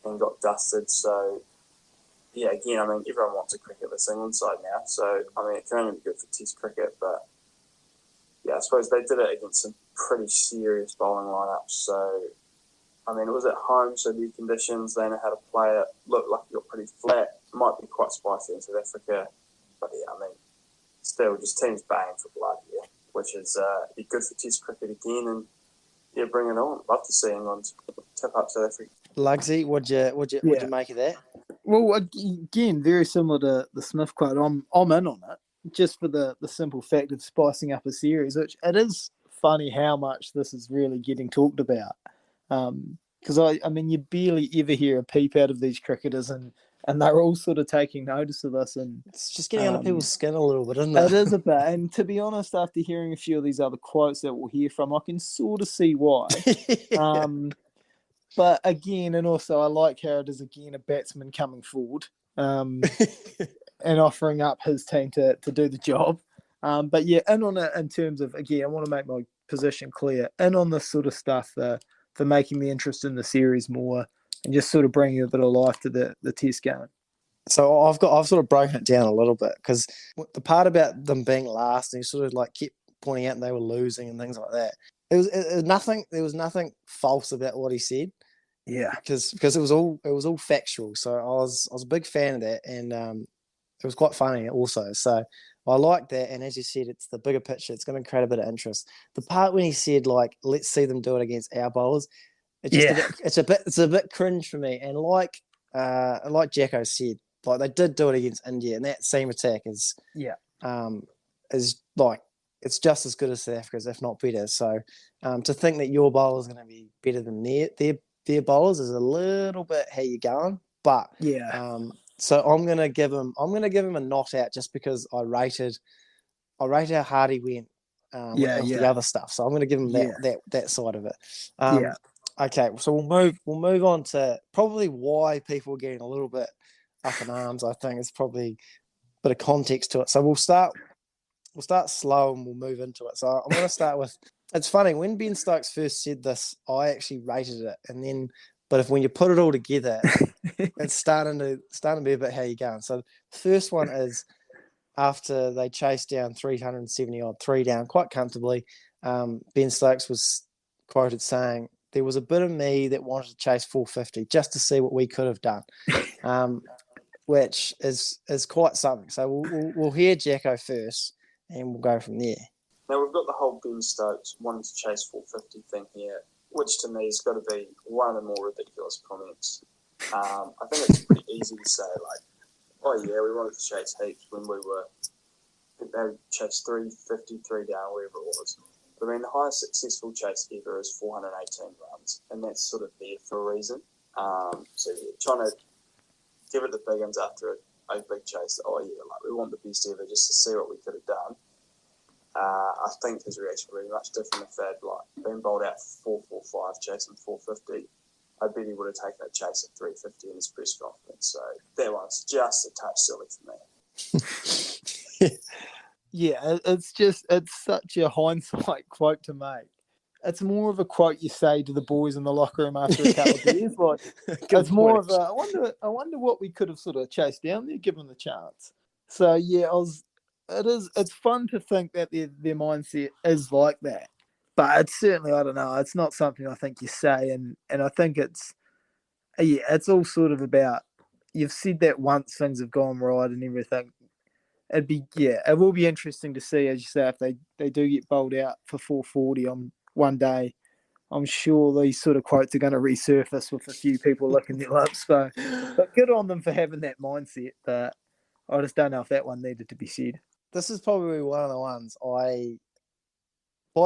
and got dusted, so yeah, again, I mean, everyone wants a cricket this England side now, so, I mean, it can only be good for Test cricket, but, yeah, I suppose they did it against some pretty serious bowling lineups, so, I mean, it was at home, so the conditions, they know how to play it, looked like it got pretty flat, might be quite spicy in South Africa, but, yeah, I mean, still, just teams baying for blood here, which is be good for Test cricket again, and, yeah, bring it on. Love to see England tip up South Africa. Lugsy, what'd you make of that? Well, again, very similar to the Smith quote. I'm in on it, just for the simple fact of spicing up a series, which it is funny how much this is really getting talked about. Because I mean, you barely ever hear a peep out of these cricketers, and they're all sort of taking notice of this, and it's just getting under people's skin a little bit, isn't it? It is a bit, and to be honest, after hearing a few of these other quotes that we'll hear from, I can sort of see why. But again, and also I like how it is again a batsman coming forward and offering up his team to do the job. But yeah, in on it in terms of, again, I want to make my position clear, in on this sort of stuff for making the interest in the series more and just sort of bringing a bit of life to the Test game. So I've sort of broken it down a little bit, because the part about them being last, and he sort of like kept pointing out and they were losing and things like that. It was nothing. There was nothing false about what he said. Yeah, because it was all factual. So I was a big fan of that, and it was quite funny also. So I like that. And as you said, it's the bigger picture. It's going to create a bit of interest. The part when he said like, "Let's see them do it against our bowlers," it's a bit cringe for me. And like Jacko said, like they did do it against India, and that same attack is like, it's just as good as South Africa's, if not better. So to think that your bowler is going to be better than their bowlers is a little bit how you going. But so I'm gonna give him a not out, just because I rated how hard he went of the other stuff. So I'm going to give him that side of it. Okay, so we'll move on to probably why people are getting a little bit up in arms. I think it's probably a bit of context to it. So we'll start slow and we'll move into it. So I'm going to start with. It's funny when Ben Stokes first said this, I actually rated it, but when you put it all together, it's starting to be a bit how you going. So the first one is after they chased down 370 odd, 3 down quite comfortably. Ben Stokes was quoted saying, "There was a bit of me that wanted to chase 450 just to see what we could have done," which is quite something. So we'll hear Jacko first, and we'll go from there. Now, we've got the whole Ben Stokes wanting to chase 450 thing here, which to me has got to be one of the more ridiculous comments. I think it's pretty easy to say, like, oh yeah, we wanted to chase heaps when we were, I think they chased 350, 3 down, wherever it was. But I mean, the highest successful chase ever is 418 runs, and that's sort of there for a reason. So yeah, trying to give it the big ones after a big chase, oh yeah, like we want the best ever just to see what we could have done. I think his reaction would be much different if they'd been bowled out 445 chasing 450. I bet he would have taken a chase at 350 in his press conference. So that one's just a touch silly for me. Yeah, it's such a hindsight quote to make. It's more of a quote you say to the boys in the locker room after a couple of years. Like, it's more of a, I wonder what we could have sort of chased down there, given the chance. So yeah, it's fun to think that their mindset is like that. But it's certainly, I don't know, it's not something I think you say, and I think it's all sort of about, you've said that once things have gone right and everything. It will be interesting to see, as you say, if they do get bowled out for 440 on one day. I'm sure these sort of quotes are going to resurface with a few people licking their lips. But good on them for having that mindset. But I just don't know if that one needed to be said. This is probably one of the ones by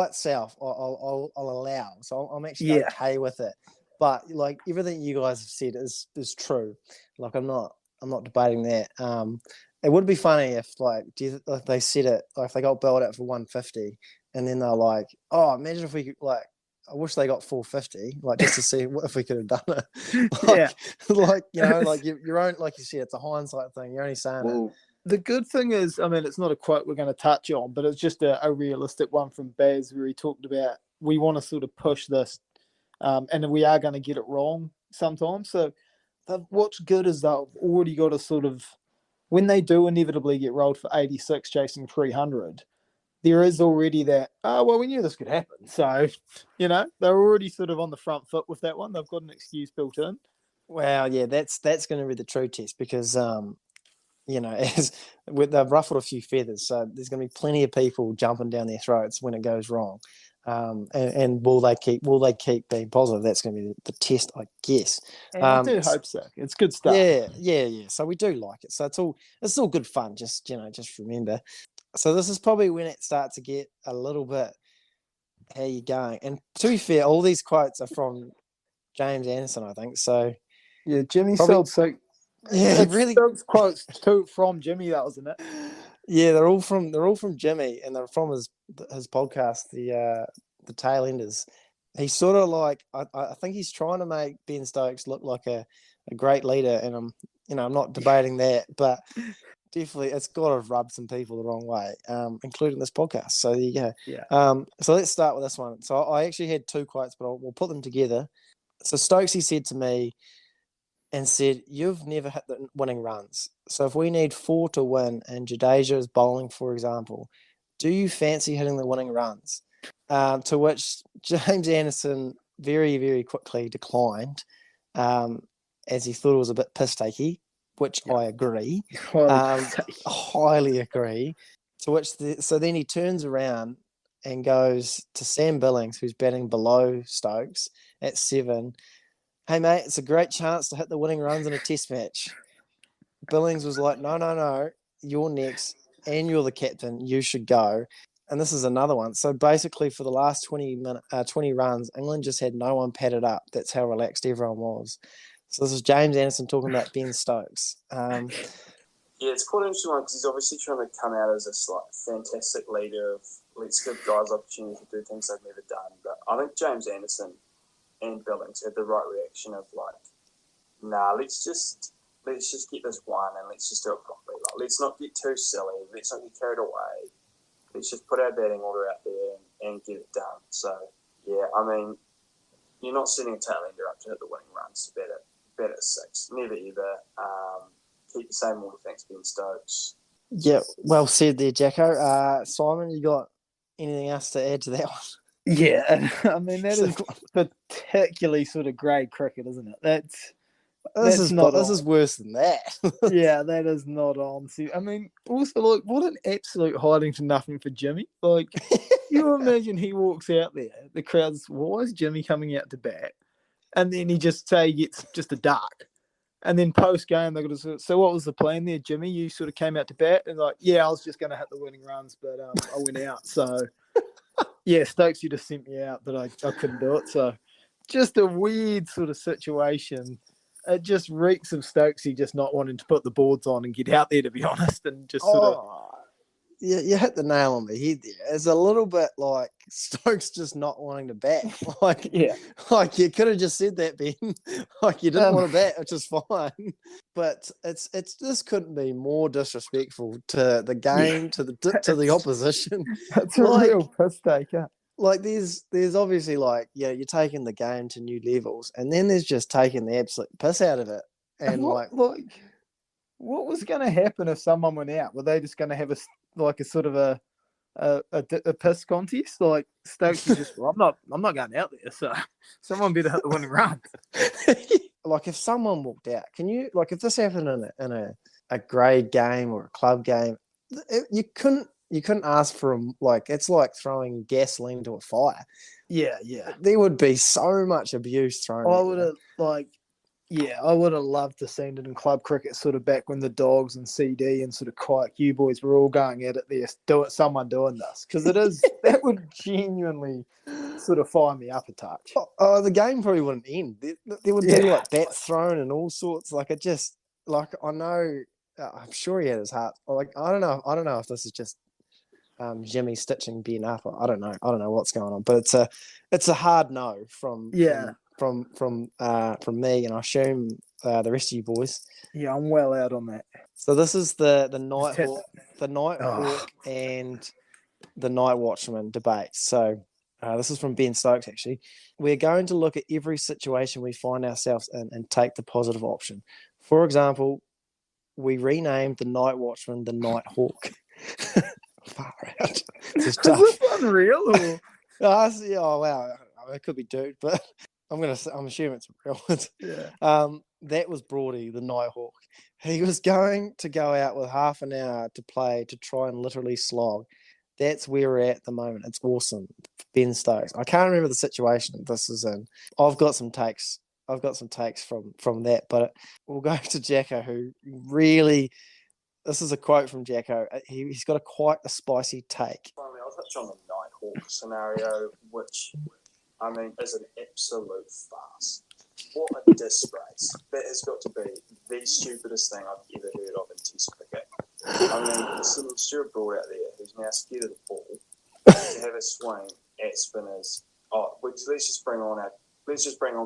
itself I'll allow. So I'm actually okay with it. But like everything you guys have said is true. Like I'm not debating that. It would be funny if they said it, like if they got bowled out for 150 and then they're like, oh, imagine if we could, like, I wish they got 450, like just to see if we could have done it. Your own, like you said, it's a hindsight thing. You're only saying it. The good thing is, I mean, it's not a quote we're going to touch on, but it's just a realistic one from Baz where he talked about we want to sort of push this, and we are going to get it wrong sometimes. So what's good is they've already got a sort of, when they do inevitably get rolled for 86 chasing 300, there is already that, we knew this could happen. So, they're already sort of on the front foot with that one. They've got an excuse built in. Well, yeah, that's going to be the true test because, they've ruffled a few feathers. So there's going to be plenty of people jumping down their throats when it goes wrong. And will they keep being positive? That's going to be the test, I guess. And I do hope so. It's good stuff. Yeah. So we do like it. So it's all good fun. Just remember. So this is probably when it starts to get a little bit how you going. And to be fair, all these quotes are from James Anderson, I think. So yeah, Jimmy sold so. Yeah, really. Quotes too from Jimmy, that wasn't it? Yeah, they're all from Jimmy, and they're from his podcast, the Tailenders. He's sort of like I think he's trying to make Ben Stokes look like a great leader, and I'm not debating that, but definitely it's got to rub some people the wrong way, including this podcast. So there you go. Yeah. So let's start with this one. So I actually had 2 quotes, but we'll put them together. So Stokesy said to me, and said, "You've never hit the winning runs. So if we need 4 to win and Jadeja is bowling, for example, do you fancy hitting the winning runs?" To which James Anderson very, very quickly declined, as he thought it was a bit piss-takey, which I agree. Highly agree. To which so then he turns around and goes to Sam Billings, who's batting below Stokes at 7. "Hey, mate, it's a great chance to hit the winning runs in a test match." Billings was like, no, you're next, and you're the captain. You should go. And this is another one. So basically for the last 20 runs, England just had no one padded up. That's how relaxed everyone was. So this is James Anderson talking about Ben Stokes. Yeah, it's quite an interesting one because he's obviously trying to come out as this like fantastic leader of let's give guys opportunity to do things they've never done. But I think James Anderson and Billings had the right reaction of like, nah, let's just get this one and let's just do it properly. Like, let's not get too silly. Let's not get carried away. Let's just put our batting order out there and get it done. So yeah, I mean, you're not sending a tailender up to hit the winning runs to bat at 6. Never ever. Keep the same order, thanks, Ben Stokes. Yeah, well said there, Jacko. Simon, you got anything else to add to that one? Yeah, I mean, that is particularly sort of grade cricket, isn't it? This is worse than that. Yeah, that is not on. I mean, also, like, what an absolute hiding to nothing for Jimmy. Like, you imagine he walks out there, the crowd's, why is Jimmy coming out to bat? And then he gets just a duck. And then post-game, they're going to so what was the plan there, Jimmy? You sort of came out to bat and like, yeah, I was just going to hit the winning runs, but I went out. So, yeah, Stokes, you just sent me out, but I couldn't do it. So, just a weird sort of situation. It just reeks of Stokesy just not wanting to put the boards on and get out there, to be honest, and just sort of... Yeah, you hit the nail on the head there. It's a little bit like Stokes just not wanting to bat. Like you could have just said that, Ben. Like you didn't want to bat, which is fine. But it's this couldn't be more disrespectful to the game, to the opposition. It's a real piss taker. Like there's obviously like, yeah, you're taking the game to new levels, and then there's just taking the absolute piss out of it. And what was going to happen if someone went out? Were they just going to have a sort of a piss contest? Like Stokes is just, well, I'm not going out there, so someone better hit the winning run. Like if someone walked out, can you, like if this happened in a grade game or a club game, you couldn't ask for them. Like it's like throwing gasoline to a fire. Yeah. There would be so much abuse thrown. I would have loved to seen it in club cricket, sort of back when the Dogs and CD and sort of Kike, you boys were all going at it there. Someone doing this, because that would genuinely sort of fire me up a touch. Oh, the game probably wouldn't end. There would be like bats thrown and all sorts. Like it just, like I know, I'm sure he had his heart. Like I don't know if this is just Jimmy stitching Ben up. I don't know what's going on, but it's a hard no from me, and I assume the rest of you boys. Yeah, I'm well out on that. So this is the Nighthawk and the Night Watchman debate. So this is from Ben Stokes, actually. We're going to look at every situation we find ourselves in and take the positive option. For example, we renamed the Night Watchman the Nighthawk. Far out. Is this unreal? Or? Oh wow, it could be dude, but I'm assuming it's real. That was Broady, the Nighthawk. He was going to go out with half an hour to play to try and literally slog. That's where we're at the moment. It's awesome. Ben Stokes. I can't remember the situation this is in. I've got some takes from that, but we'll go to Jacko, who really, this is a quote from Jacko. He's got quite a spicy take. Finally, I'll touch on the Nighthawk scenario, which, I mean, is an absolute farce. What a disgrace. That has got to be the stupidest thing I've ever heard of in Test cricket. I mean, there's some Stuart Broad out there who's now scared of the ball to have a swing at spinners. Let's just bring on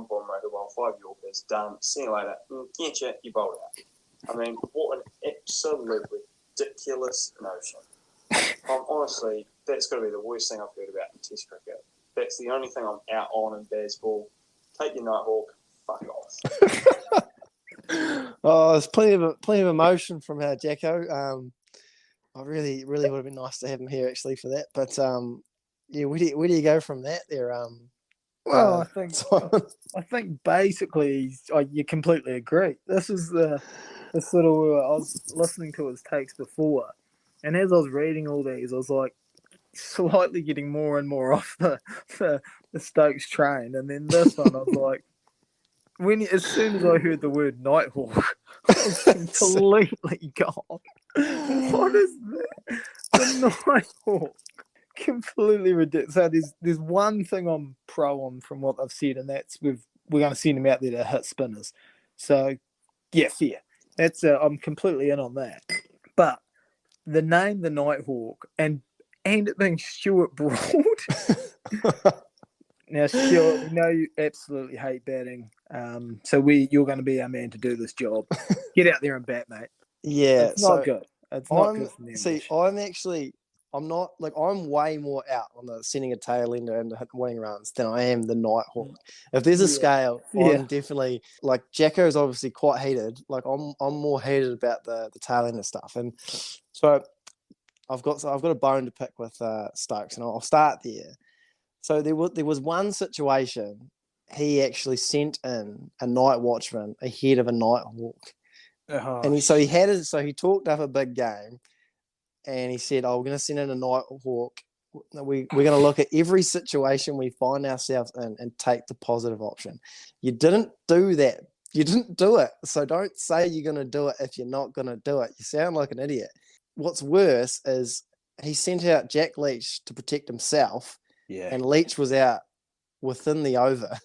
Bomber, who won 5 Yorkers, done. See you later. Can't you bowled out. I mean, what an absolute ridiculous notion. Honestly, that's got to be the worst thing I've heard about in Test cricket. That's the only thing I'm out on in Baz Ball. Take your Nighthawk, fuck off. There's plenty of emotion from Jacko. I really would have been nice to have him here actually for that. But where do you go from that there? Well, I think basically you completely agree. This is the sort of, I was listening to his takes before, and as I was reading all these, I was like slightly getting more and more off the Stokes train, and then this one I was like, as soon as I heard the word Nighthawk, I was completely gone. What is that? The Nighthawk. Completely ridiculous. So there's one thing I'm pro on from what I've said, and that's we're going to send him out there to hit spinners. So yeah, fair. I'm completely in on that. But the name, the Nighthawk, and it being Stuart Broad. Now, Stuart, we know you absolutely hate batting. So you're going to be our man to do this job. Get out there and bat, mate. Yeah, it's not good. It's not good for the English. I'm way more out on the sending a tail ender and winning runs than I am the Nighthawk. If there's a scale, I'm definitely like Jacko is obviously quite heated. Like I'm more heated about the tail ender stuff, and so I've got a bone to pick with Stokes, and I'll start there. So there was one situation he actually sent in a night watchman ahead of a Nighthawk. And he talked up a big game, and he said, "Oh, we're going to send in a Nighthawk. We're going to look at every situation we find ourselves in and take the positive option." You didn't do that. You didn't do it. So don't say you're going to do it if you're not going to do it. You sound like an idiot. What's worse is he sent out Jack Leach to protect himself, and Leach was out within the over.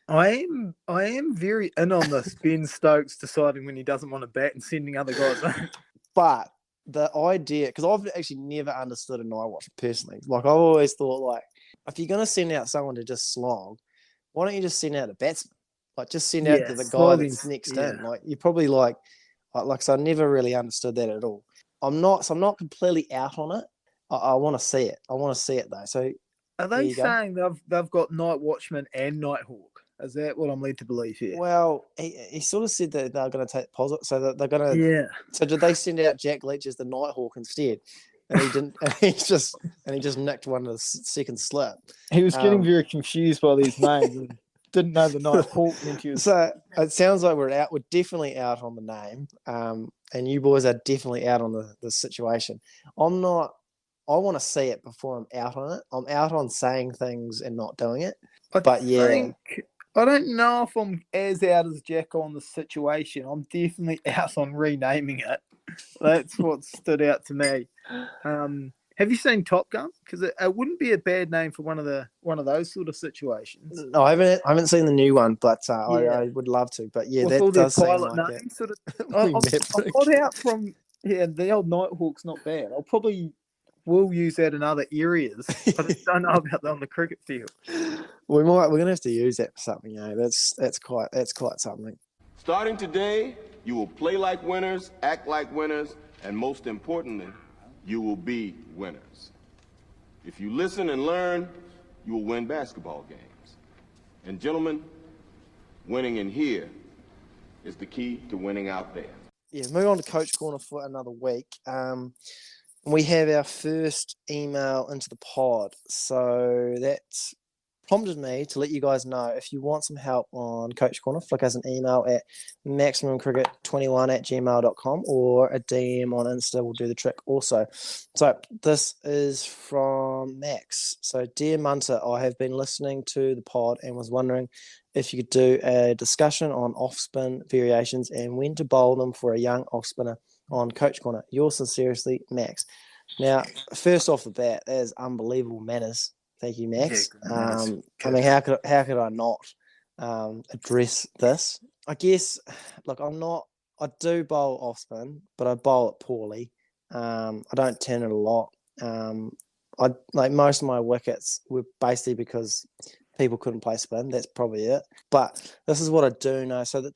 I am very in on this. Ben Stokes deciding when he doesn't want to bat and sending other guys in. But the idea, because I've actually never understood a night watch personally. Like I've always thought, like if you're gonna send out someone to just slog, why don't you just send out a batsman? Like just send out the guy that's next in. Like you're probably like so I never really understood that at all. I'm not completely out on it. I want to see it. I want to see it though. So are they saying they've got Night Watchman and Nighthawk? Is that what I'm led to believe here? Well, he sort of said that they're going to take positive, so that they're going to. Yeah. So did they send out Jack Leach as the Nighthawk instead? And he didn't. And he just nicked one of the second slip. He was getting very confused by these names and didn't know the Nighthawk meant he was. So it sounds like we're out. We're definitely out on the name, and you boys are definitely out on the situation. I'm not. I want to see it before I'm out on it. I'm out on saying things and not doing it. I don't know if I'm as out as Jacko on the situation. I'm definitely out on renaming it. That's what stood out to me. Have you seen Top Gun? Because it wouldn't be a bad name for one of those sort of situations. No, I haven't seen the new one, but I would love to. But yeah, that does seem like it. Sort of, I'm not out from the old Nighthawk's not bad. I'll probably will use that in other areas. I just don't know about that on the cricket field. We're gonna have to use that for something, That's quite something. Starting today, you will play like winners, act like winners, and most importantly, you will be winners. If you listen and learn, you will win basketball games. And gentlemen, winning in here is the key to winning out there. Yeah, move on to Coach Corner for another week. We have our first email into the pod. So that's prompted me to let you guys know if you want some help on Coach Corner, flick us an email at maximumcricket21@gmail.com or a DM on Insta will do the trick also. So this is from Max. So, dear Munter, I have been listening to the pod and was wondering if you could do a discussion on off-spin variations and when to bowl them for a young off-spinner on Coach Corner. Yours sincerely, Max. Now, first off the bat, that is unbelievable manners. Thank you, Max. I mean, how could I not address this? I guess, look, I do bowl off spin, but I bowl it poorly. I don't turn it a lot. Most of my wickets were basically because people couldn't play spin. That's probably it. But this is what I do know. So that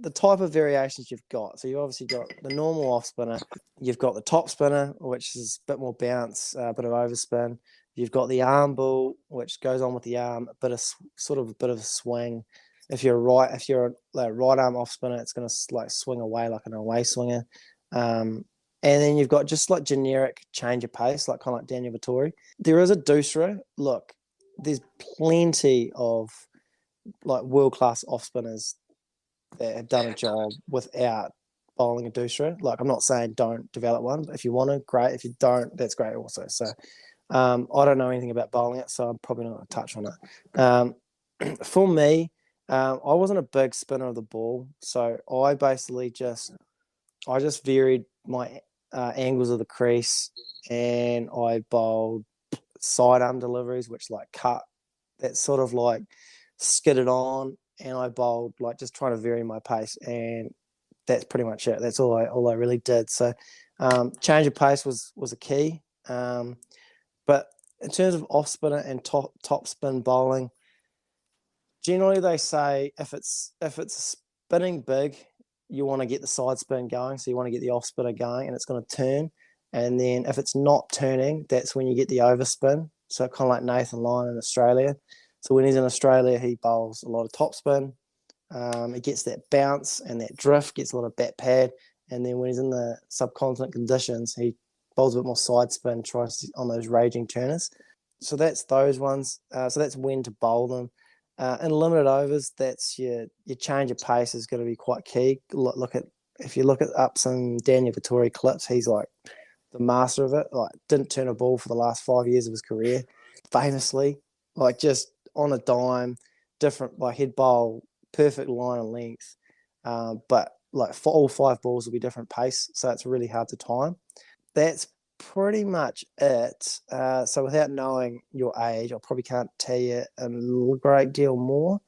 the type of variations you've got. So you've obviously got the normal off spinner. You've got the top spinner, which is a bit more bounce, a bit of overspin. You've got the arm ball, which goes on with the arm, a bit of a swing. If you're a right arm off spinner, it's going to swing away like an away swinger. And then you've got just like generic change of pace, kind of like Daniel Vettori. There is a doosra. Look, there's plenty of world class off spinners that have done a job without bowling a doosra. I'm not saying don't develop one, but if you want to, great. If you don't, that's great also. So I don't know anything about bowling it, so I'm probably not going to touch on it. For me, I wasn't a big spinner of the ball, so I basically just varied my angles of the crease, and I bowled sidearm deliveries, which cut, that sort of skidded on, and I bowled just trying to vary my pace. And that's pretty much it. That's all I really did. So change of pace was a key. But in terms of off spinner and top spin bowling, generally they say if it's spinning big, you want to get the side spin going. So you want to get the off spinner going, and it's going to turn. And then if it's not turning, that's when you get the overspin. So kind of like Nathan Lyon in Australia. So when he's in Australia, he bowls a lot of top spin. It gets that bounce and that drift, gets a lot of bat pad. And then when he's in the subcontinent conditions, he bowls a bit more side spin, tries on those raging turners. So that's those ones. So that's when to bowl them. In limited overs, that's your change of pace is going to be quite key. If you look at up some Daniel Vettori clips, he's like the master of it. Like didn't turn a ball for the last 5 years of his career, famously. Like just on a dime, different. Like he'd bowl perfect line and length, but like for all 5 balls will be different pace, so it's really hard to time. That's pretty much it. So without knowing your age, I probably can't tell you a great deal more.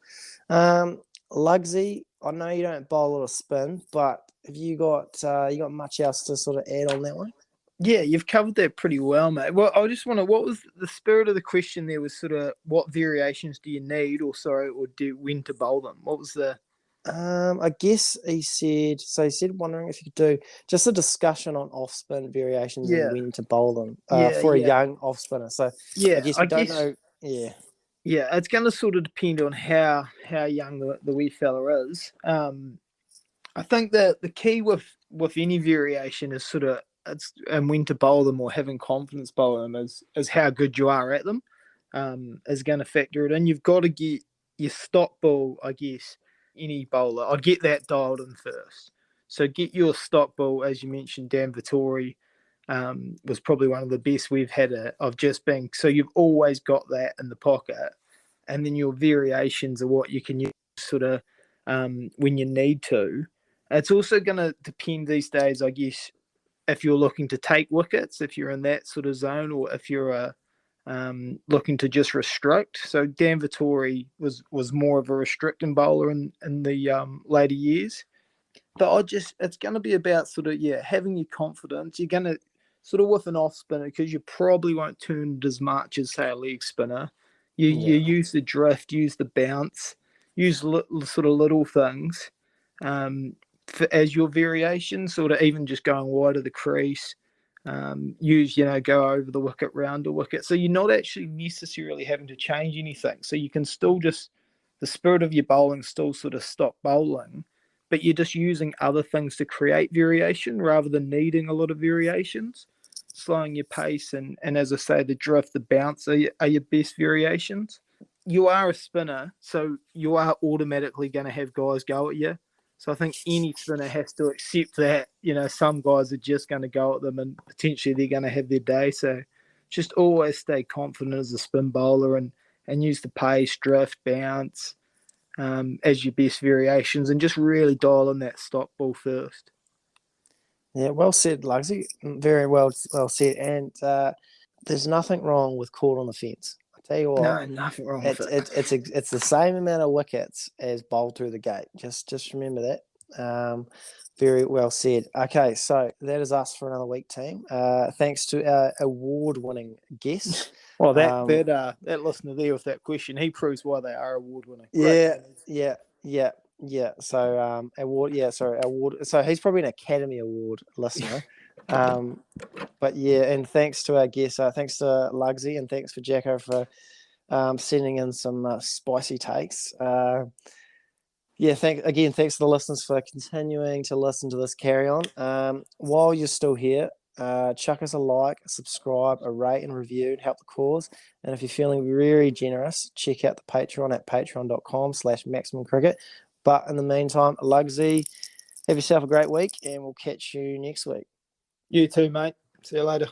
Lugsy, I know you don't bowl a lot of spin, but have you got much else to sort of add on that one? Yeah, you've covered that pretty well, mate. Well, I just want to, what was the spirit of the question there was sort of what variations do you need when to bowl them? What was the... I guess he said wondering if you could do just a discussion on off spin variations and when to bowl them for a young off spinner. So I guess we don't know. Yeah. Yeah, it's going to sort of depend on how young the wee fella is. I think that the key with any variation is sort of and when to bowl them or having confidence bowling them is how good you are at them. Is going to factor it in. You've got to get your stop ball, I guess. Any bowler, I'd get that dialed in first. So get your stop ball, as you mentioned, Dan Vettori was probably one of the best we've had of just being. So you've always got that in the pocket, and then your variations are what you can use sort of when you need to. It's also going to depend these days, I guess, if you're looking to take wickets, if you're in that sort of zone, or if you're looking to just restrict. So Dan Vettori was more of a restricting bowler in the later years. But it's going to be about sort of, having your confidence. You're going to sort of with an off spinner, because you probably won't turn it as much as, say, a leg spinner. You use the drift, use the bounce, use sort of little things as your variation, sort of even just going wide of the crease. Go over the wicket, round the wicket. So you're not actually necessarily having to change anything. So you can still just, the spirit of your bowling still sort of stop bowling, but you're just using other things to create variation rather than needing a lot of variations. Slowing your pace and as I say, the drift, the bounce are your best variations. You are a spinner, so you are automatically going to have guys go at you. So I think any spinner has to accept that, some guys are just going to go at them and potentially they're going to have their day. So just always stay confident as a spin bowler and use the pace, drift, bounce as your best variations, and just really dial in that stop ball first. Yeah, well said, Lugsy. Very well said. And there's nothing wrong with caught on the fence. Tell you what, no, nothing wrong with it. It's the same amount of wickets as bowled through the gate. Just remember that. Very well said. Okay, so that is us for another week, team. Thanks to our award-winning guest. Well, that listener there with that question, he proves why they are award-winning. Yeah. So award. So he's probably an Academy Award listener. But and thanks to our guests, thanks to Lugsy, and thanks for Jacko for sending in some spicy takes. Thanks to the listeners for continuing to listen to this carry on. While you're still here, chuck us a like, a subscribe, a rate and review to help the cause. And if you're feeling very generous, check out the Patreon at patreon.com/maximumcricket. But in the meantime, Lugsy, have yourself a great week, and we'll catch you next week. You too, mate. See you later.